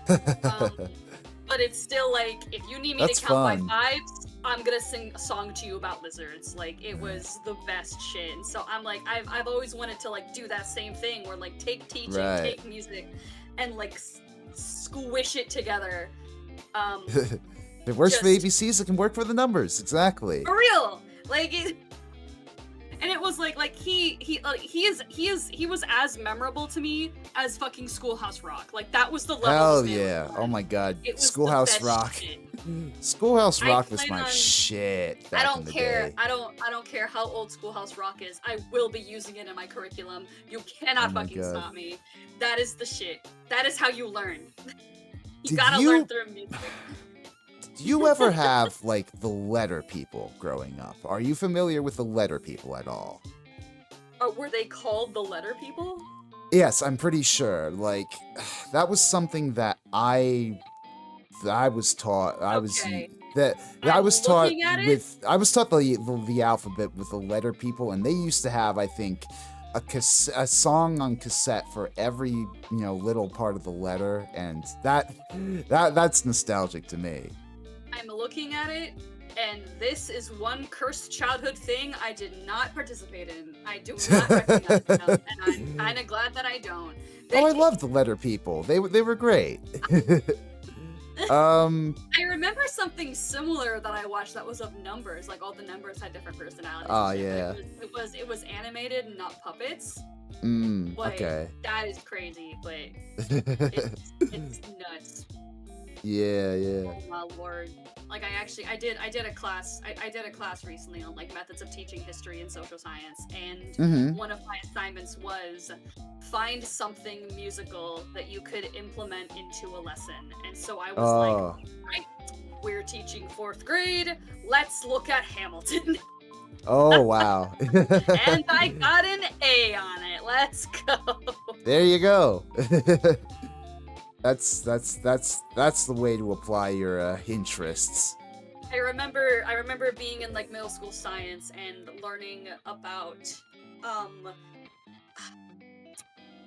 But it's still like, if you need me That's to count fun. by fives, I'm gonna sing a song to you about lizards. Like, it was the best shit. And so I'm like, I've always wanted to like do that same thing, where like take teaching, Right. take music, and like squish it together. If it works for Just- ABCs, it can work for the numbers. Exactly. For real, like it. And it was like he was as memorable to me as fucking Schoolhouse Rock. Like, that was the level. Hell this man yeah. was Oh on. my god. It was the Schoolhouse best Rock. shit. Schoolhouse I Rock was plan my on- shit back I don't in the care. day. I don't care how old Schoolhouse Rock is. I will be using it in my curriculum. You cannot Oh my fucking God. stop me. That is the shit. That is how you learn. You Did gotta you- learn through music. Do you ever have like the letter people growing up? Are you familiar with the letter people at all? Or were they called the letter people? Yes, I'm pretty sure. Like, that was something that I was taught. I was Okay. that I I'm was taught looking at it. with. I was taught the alphabet with the letter people, and they used to have, I think, a song on cassette for every little part of the letter, and that's nostalgic to me. I'm looking at it, And this is one cursed childhood thing I did not participate in. I do not recognize them, and I'm kind of glad that I don't. Oh, I love the letter people. They were great. I remember something similar that I watched that was of numbers. Like all the numbers had different personalities. Oh, and shit, yeah. but it was animated and not puppets. Okay. That is crazy, but it's nuts. Yeah. Oh my lord. Like I did a class recently on like methods of teaching history and social science, and one of my assignments was find something musical that you could implement into a lesson. And so I was like, right, we're teaching 4th grade, let's look at Hamilton. Oh, wow. And I got an A on it. Let's go. There you go. That's the way to apply your interests. I remember being in like middle school science and learning about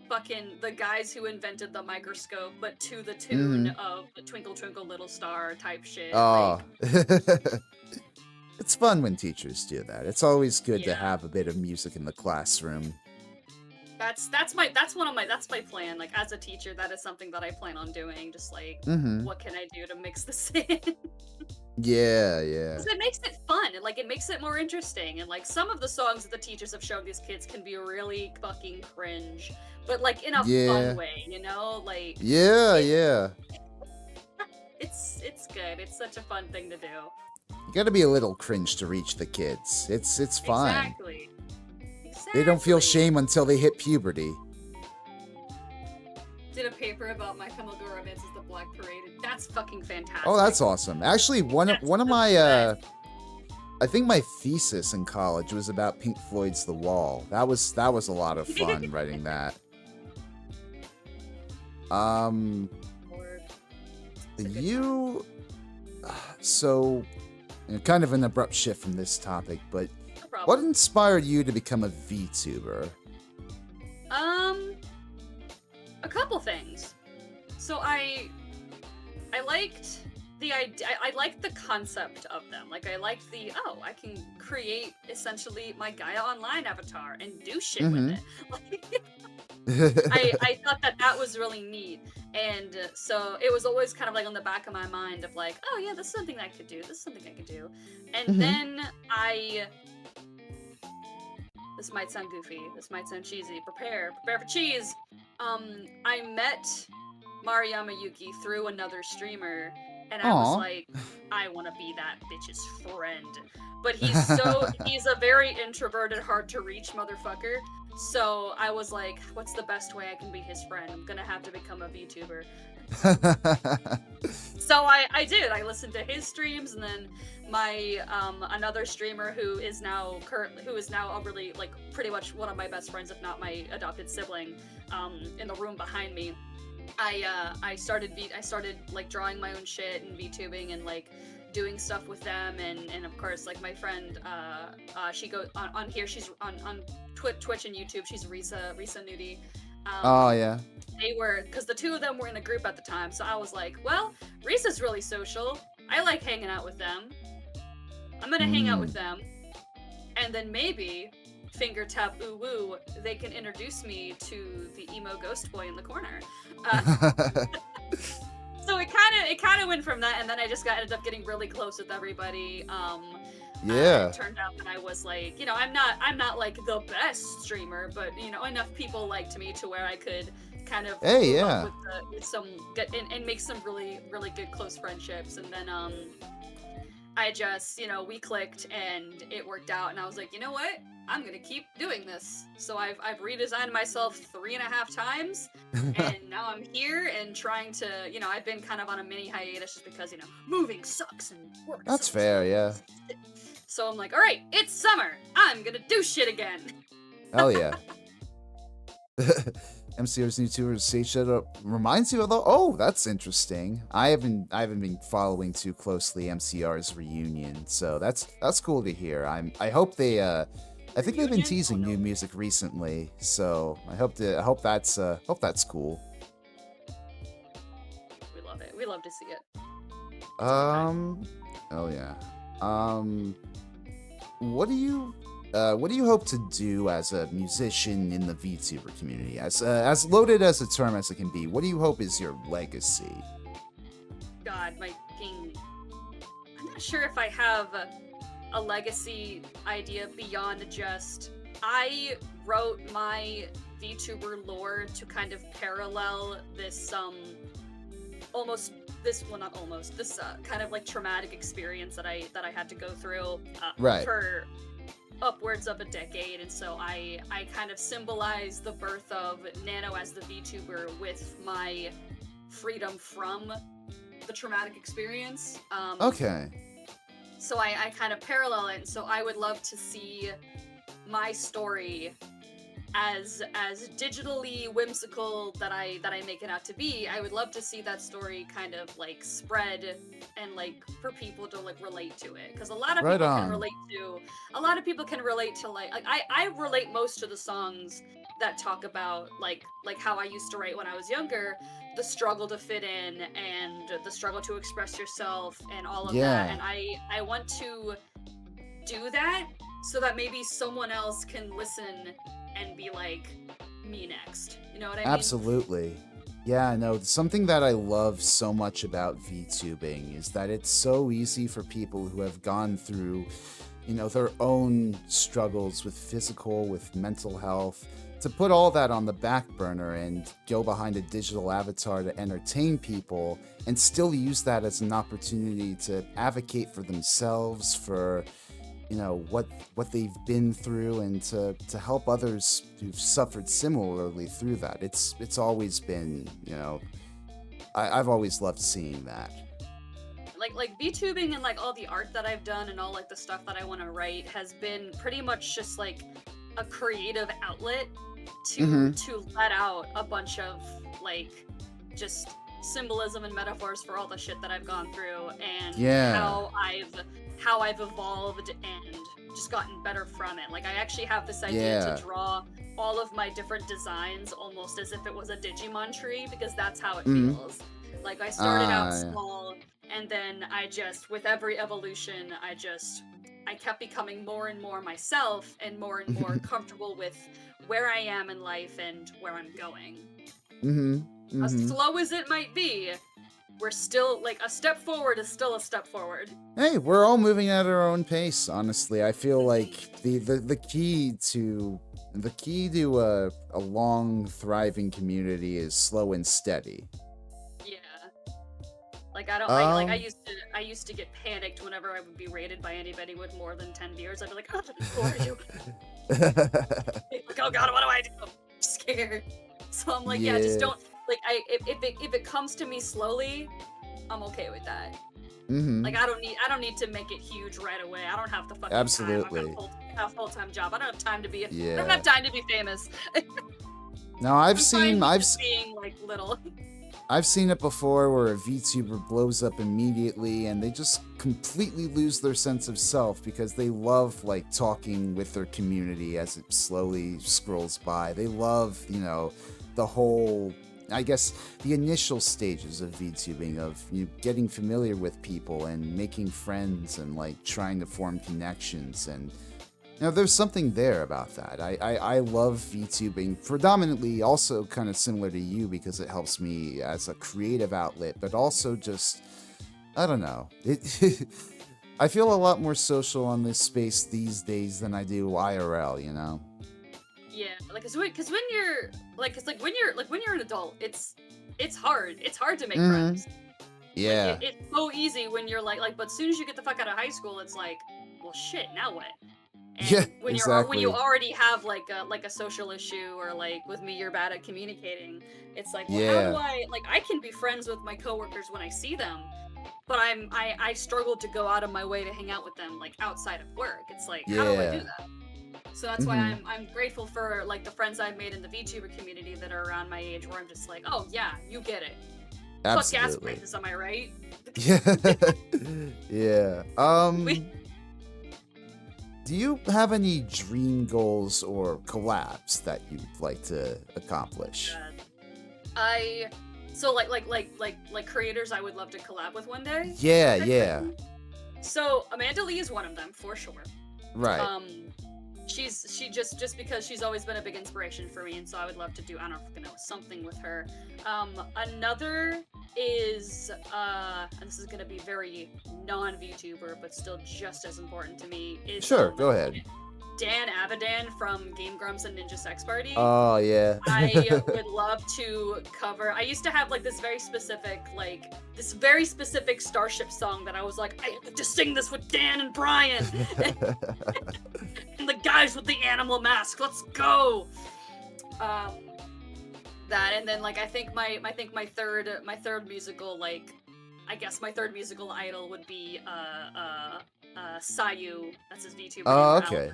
fucking the guys who invented the microscope, but to the tune of the Twinkle Twinkle Little Star type shit. Oh. Like, it's fun when teachers do that. It's always good to have a bit of music in the classroom. That's my plan. Like as a teacher, that is something that I plan on doing. Just like, what can I do to mix this in? Yeah. Because it makes it fun, and like it makes it more interesting. And like some of the songs that the teachers have shown these kids can be really fucking cringe, but like in a fun way, you know? Like yeah. It's good. It's such a fun thing to do. You gotta be a little cringe to reach the kids. It's fine. Exactly. They don't feel shame until they hit puberty. Did a paper about My Chemical Romance's The Black Parade. That's fucking fantastic. Oh, that's awesome. Actually, one of my I think my thesis in college was about Pink Floyd's The Wall. That was a lot of fun writing that. So kind of an abrupt shift from this topic, but what inspired you to become a VTuber? A couple things. So I liked the idea. I liked the concept of them. Like I liked I can create essentially my Gaia Online avatar and do shit with it. Like, I thought that was really neat, and so it was always kind of like on the back of my mind of like, oh yeah, this is something I could do. This is something I could do, and then This might sound goofy. This might sound cheesy. Prepare for cheese. I met Mariyama Yuki through another streamer, and I was like, I want to be that bitch's friend. But he's a very introverted, hard to reach motherfucker. So I was like, what's the best way I can be his friend? I'm gonna have to become a VTuber. So I did. I listened to his streams, and then my another streamer who is now a really like pretty much one of my best friends, if not my adopted sibling, in the room behind me. I started like drawing my own shit and VTubing and like doing stuff with them, and of course like my friend she goes on here, she's on Twitch and YouTube, she's Risa Nudie. They were, because the two of them were in a group at the time, so I was like, well, Risa's really social, I like hanging out with them, I'm gonna hang out with them, and then maybe finger tap ooh woo, they can introduce me to the emo ghost boy in the corner. So it kind of went from that, and then I just ended up getting really close with everybody. It turned out that I was like, you know, I'm not like the best streamer, but you know, enough people liked me to where I could kind of with some and make some really really good close friendships, and then I just, you know, we clicked and it worked out, and I was like, you know what? I'm gonna keep doing this. So I've redesigned myself 3.5 times, and now I'm here and trying to, you know, I've been kind of on a mini hiatus just because, you know, moving sucks and work. That's fair, yeah. So I'm like, all right, it's summer. I'm gonna do shit again. Hell yeah. MCR's new tour Sage Shadow reminds you of the. Oh, that's interesting. I haven't been following too closely MCR's reunion, so that's cool to hear. I hope they I think they've been teasing new music recently, so I hope that's cool. We love it. We love to see it. Oh yeah. Um, what do you hope to do as a musician in the VTuber community? As loaded as a term as it can be, what do you hope is your legacy? God, my fucking. I'm not sure if I have a legacy idea beyond just. I wrote my VTuber lore to kind of parallel this almost this well not almost this kind of like traumatic experience that I had to go through Right. for upwards of a decade, and so I kind of symbolize the birth of Nano as the VTuber with my freedom from the traumatic experience. Okay. So I kind of parallel it, and so I would love to see my story as digitally whimsical that I make it out to be. I would love to see that story kind of like spread and like for people to like relate to it, because a lot of Right people can on. relate to like I relate most to the songs that talk about like how I used to write when I was younger, the struggle to fit in and the struggle to express yourself and all of that, Yeah. and I want to do that so that maybe someone else can listen and be like, me next. You know what I mean? Absolutely. Yeah, no, something that I love so much about VTubing is that it's so easy for people who have gone through, their own struggles with physical, with mental health, to put all that on the back burner and go behind a digital avatar to entertain people and still use that as an opportunity to advocate for themselves, for what they've been through, and to help others who've suffered similarly through that. It's always been, I've always loved seeing that. Like VTubing and like all the art that I've done and all like the stuff that I want to write has been pretty much just like a creative outlet Mm-hmm. to let out a bunch of like just symbolism and metaphors for all the shit that I've gone through, and Yeah. how I've evolved and just gotten better from it. Like I actually have this idea Yeah. to draw all of my different designs almost as if it was a Digimon tree, because that's how it Mm-hmm. feels. Like I started out Yeah. small, and then I just, with every evolution, I kept becoming more and more myself and more comfortable with where I am in life and where I'm going. Mm-hmm. As Mm-hmm. slow as it might be, we're still like a step forward is still a step forward. Hey, we're all moving at our own pace, honestly. I feel like the key to a long, thriving community is slow and steady. Yeah. Like I don't Um I used to get panicked whenever I would be rated by anybody with more than 10 viewers. I'd be like, oh, who are you? Like, oh god, what do I do? I'm scared. So I'm like, yeah, just Yeah. don't like if it comes to me slowly, I'm okay with that. Mm-hmm. Like I don't need to make it huge right away. I don't have the fucking time. Absolutely. I have a full-time job. I don't have time to be I don't Yeah. have time to be famous. Now I've I'm fine seen with I've just being like little. I've seen it before where a VTuber blows up immediately and they just completely lose their sense of self because they love like talking with their community as it slowly scrolls by. They love, the whole, I guess, the initial stages of VTubing, of getting familiar with people and making friends and like trying to form connections. And there's something there about that. I love VTubing predominantly, also kind of similar to you, because it helps me as a creative outlet, but also just, I don't know. I feel a lot more social on this space these days than I do IRL, Yeah, like cause when you're like, cause like when you're an adult, it's hard. It's hard to make Mm-hmm. friends. Yeah. Like it's so easy when you're like, but as soon as you get the fuck out of high school, it's like, well, shit, now what? And Yeah, when when you exactly. already have like a social issue, or like with me, you're bad at communicating. It's like, well, how do Yeah. I can be friends with my coworkers when I see them, but I struggle to go out of my way to hang out with them like outside of work. It's like, how do I do Yeah. that? So that's why Mm-hmm. I'm grateful for like the friends I've made in the VTuber community that are around my age, where I'm just like, oh yeah, you get it. Fuck gas Absolutely. prices, am I right? Yeah. Yeah. We- Do you have any dream goals or collabs that you'd like to accomplish? I so like creators I would love to collab with one day. Yeah, Type yeah. thing. So Amanda Lee is one of them for sure. Right. Um, she just because she's always been a big inspiration for me, and so I would love to do, I don't know, something with her. Another is and this is gonna be very non-VTuber, but still just as important to me, is Sure, go ahead. Dan Avidan from Game Grumps and Ninja Sex Party. Oh, yeah. I would love to cover. I used to have like this very specific Starship song that I was like, I have to sing this with Dan and Brian and the guys with the animal mask. Let's go. That, and then like I think my third musical, like, I guess my third musical idol would be Sayu. That's his VTuber Oh, name, okay.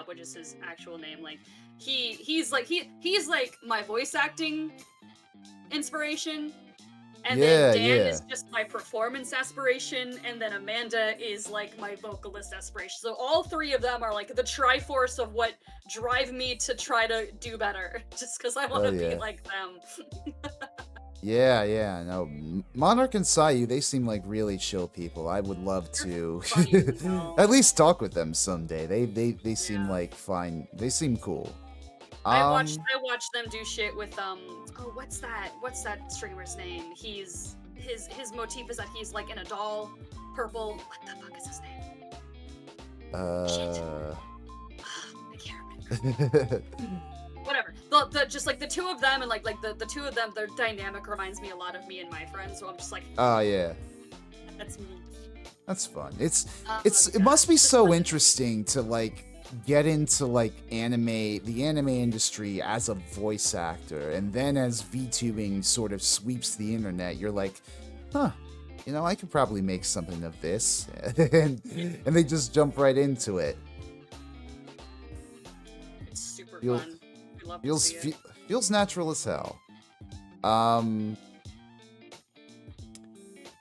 which is his actual name. Like he's like my voice acting inspiration, and then Dan is just my performance aspiration, and then Amanda is like my vocalist aspiration. So all three of them are like the triforce of what drive me to try to do better, just because I want to be like them. Yeah, no. Monarch and Sayu, they seem like really chill people. I would love to at least talk with them someday. They seem like fine. They seem cool. I watched them do shit with what's that streamer's name? His motif is that he's like in a doll, purple. What the fuck is his name? Shit. I can't remember. Whatever. The just like the two of them, and like the two of them, their dynamic reminds me a lot of me and my friends. So I'm just like, oh yeah, that's me. That's fun. It must be so interesting to like get into like the anime industry as a voice actor, and then as VTubing sort of sweeps the internet, you're like, huh, I could probably make something of this, and they just jump right into it. It's super fun. Feels natural as hell.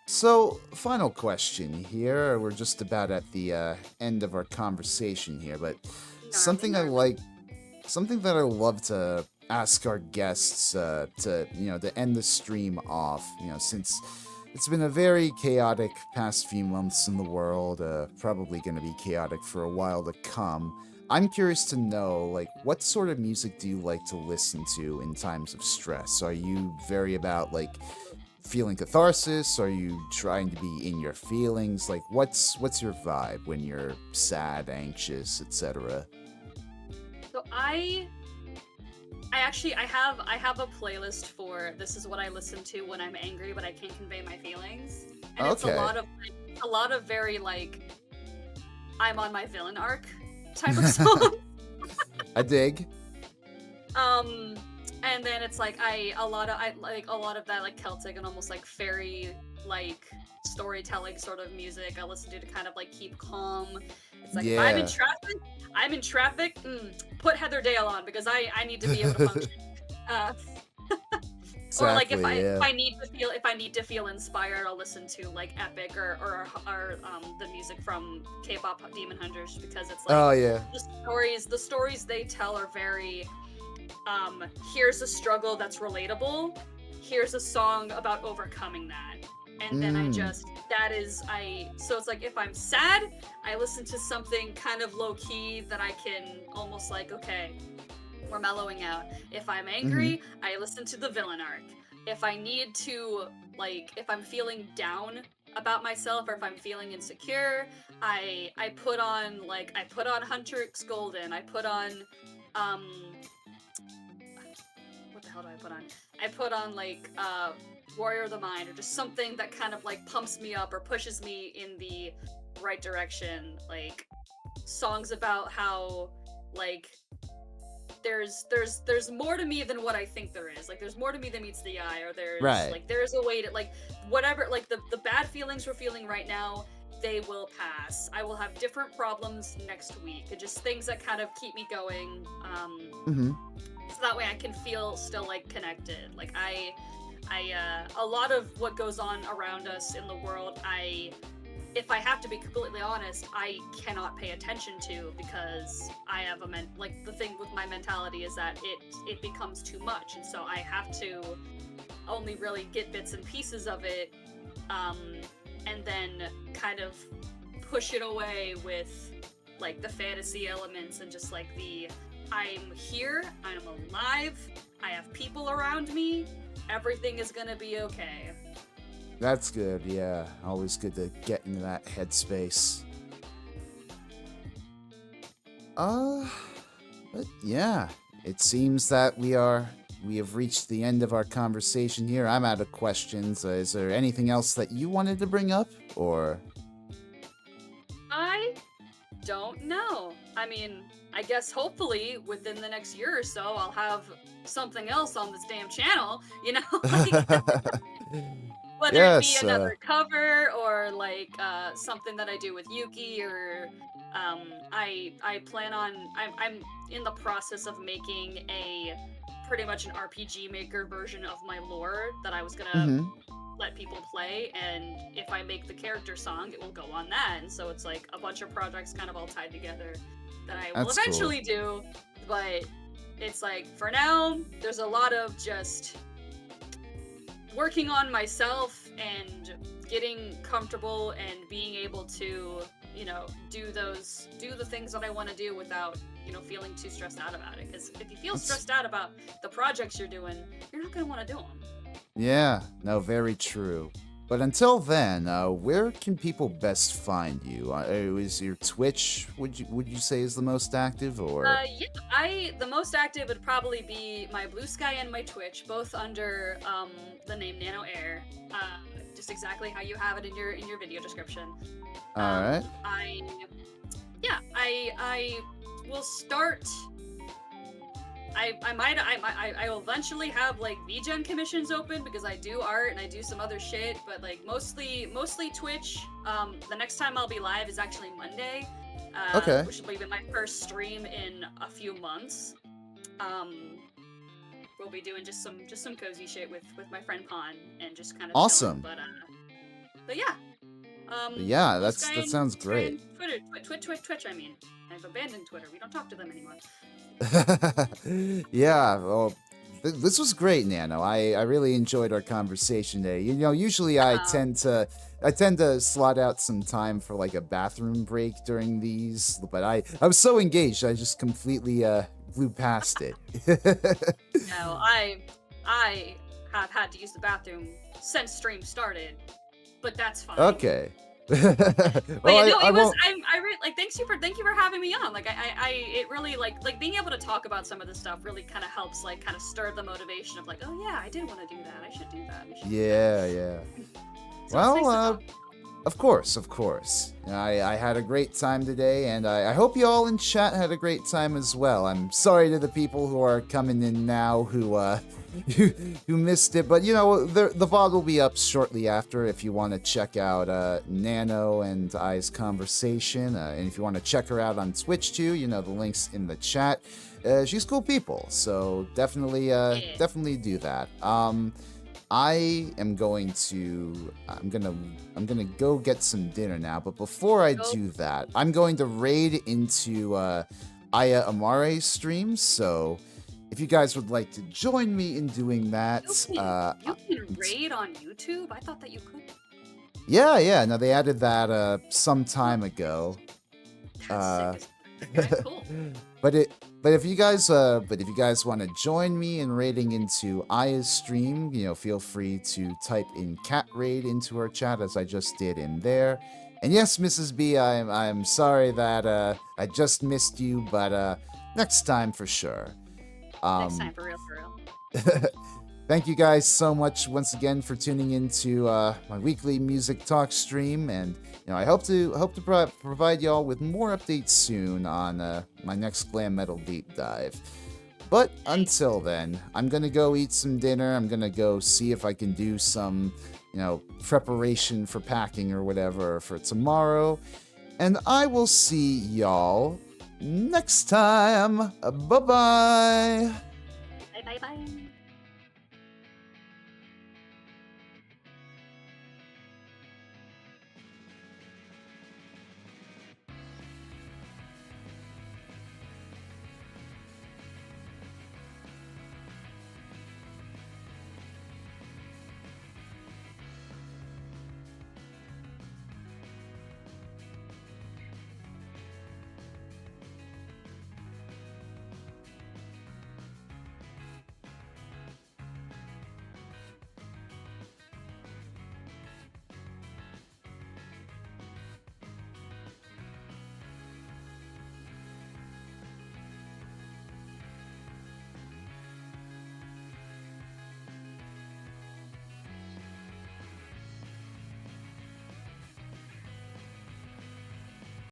So, final question here. We're just about at the end of our conversation here, but something that I love to ask our guests to end the stream off, since it's been a very chaotic past few months in the world, probably going to be chaotic for a while to come. I'm curious to know, like, what sort of music do you like to listen to in times of stress? Are you very about, like, feeling catharsis? Are you trying to be in your feelings? Like, what's your vibe when you're sad, anxious, etc.? So I have a playlist for this is what I listen to when I'm angry, but I can't convey my feelings. And it's a lot of very like I'm on my villain arc type of song. I dig. And then it's like a lot of that like Celtic and almost like fairy like storytelling sort of music I listen to kind of like keep calm. It's like if I'm in traffic, put Heather Dale on because I need to be able to function. Exactly, or like if I need to feel inspired, I'll listen to like Epic or the music from K-pop Demon Hunters because it's like the stories they tell are very here's a struggle that's relatable, here's a song about overcoming that, and then so it's like if I'm sad, I listen to something kind of low-key that I can almost like, okay, we're mellowing out. If I'm angry, I listen to the villain arc. If I need to, like, if I'm feeling down about myself or if I'm feeling insecure, I put on Hunter X Golden. I put on what the hell do I put on? I put on like Warrior of the Mind, or just something that kind of like pumps me up or pushes me in the right direction. Like songs about how like there's more to me than what I think there is. Like there's more to me than meets the eye, or there's a way to like whatever, like the bad feelings we're feeling right now, they will pass. I will have different problems next week. And just things that kind of keep me going. So that way I can feel still like connected. Like a lot of what goes on around us in the world, if I have to be completely honest, I cannot pay attention to because I have the thing with my mentality is that it becomes too much, and so I have to only really get bits and pieces of it, and then kind of push it away with like the fantasy elements and just like the I'm here, I'm alive, I have people around me, everything is gonna be okay. That's good, yeah. Always good to get into that headspace. But yeah, it seems that we have reached the end of our conversation here. I'm out of questions. Is there anything else that you wanted to bring up, or? I don't know. I mean, I guess hopefully within the next year or so, I'll have something else on this damn channel, you know? Like, whether it be Yes, another cover or like something that I do with Yuki or I plan on I'm in the process of making a pretty much an RPG Maker version of my lore that I was gonna mm-hmm. let people play, and if I make the character song, it will go on that. And so it's like a bunch of projects kind of all tied together that I will That's eventually do, but it's like for now, there's a lot of just working on myself and getting comfortable and being able to, you know, do the things that I want to do without, you know, feeling too stressed out about it. Because if you feel stressed out about the projects you're doing, you're not going to want to do them. Yeah, no, very true. But until then, where can people best find you? Is your Twitch, would you say, is the most active, or? Yeah, the most active would probably be my Blue Sky and my Twitch, both under the name Nano Air, just exactly how you have it in your video description. All right. I will start. I will eventually have like VGen commissions open because I do art and I do some other shit, but like mostly Twitch. The next time I'll be live is actually Monday. Okay. Which will be my first stream in a few months. We'll be doing just some cozy shit with my friend Pon and just kind of awesome. Chilling, but yeah. Yeah, that sounds great. Twitch. I mean, I've abandoned Twitter. We don't talk to them anymore. Yeah, well, this was great, Nano. I really enjoyed our conversation today. You know, usually I tend to slot out some time for like a bathroom break during these, but I was so engaged, I just completely blew past it. No, I have had to use the bathroom since stream started, but that's fine. Okay. Well, thank you for having me on. Like it really like being able to talk about some of this stuff really kind of helps like kind of stir the motivation of like, oh yeah, I did want to do that. I should do that. Yeah. So Well, of course. I had a great time today, and I hope you all in chat had a great time as well. I'm sorry to the people who are coming in now who who missed it, but you know, the VOD will be up shortly after if you want to check out Nano and I's conversation, and if you want to check her out on Twitch too, you know, the link's in the chat. She's cool people, so definitely do that. I'm gonna go get some dinner now, but before I do that, I'm going to raid into Aya Amare's stream, so if you guys would like to join me in doing that, you can raid on YouTube? I thought that you could. Yeah, no, they added that some time ago. That's sick. Cool. But if you guys want to join me in raiding into Aya's stream, you know, feel free to type in cat raid into her chat as I just did in there. And yes, Mrs. B, I'm sorry that I just missed you, but next time for sure. Next time for real. Thank you guys so much once again for tuning into my weekly music talk stream, and you know, I hope to provide y'all with more updates soon on my next glam metal deep dive. But until then, I'm gonna go eat some dinner. I'm gonna go see if I can do some, you know, preparation for packing or whatever for tomorrow, and I will see y'all next time. Bye-bye. Bye.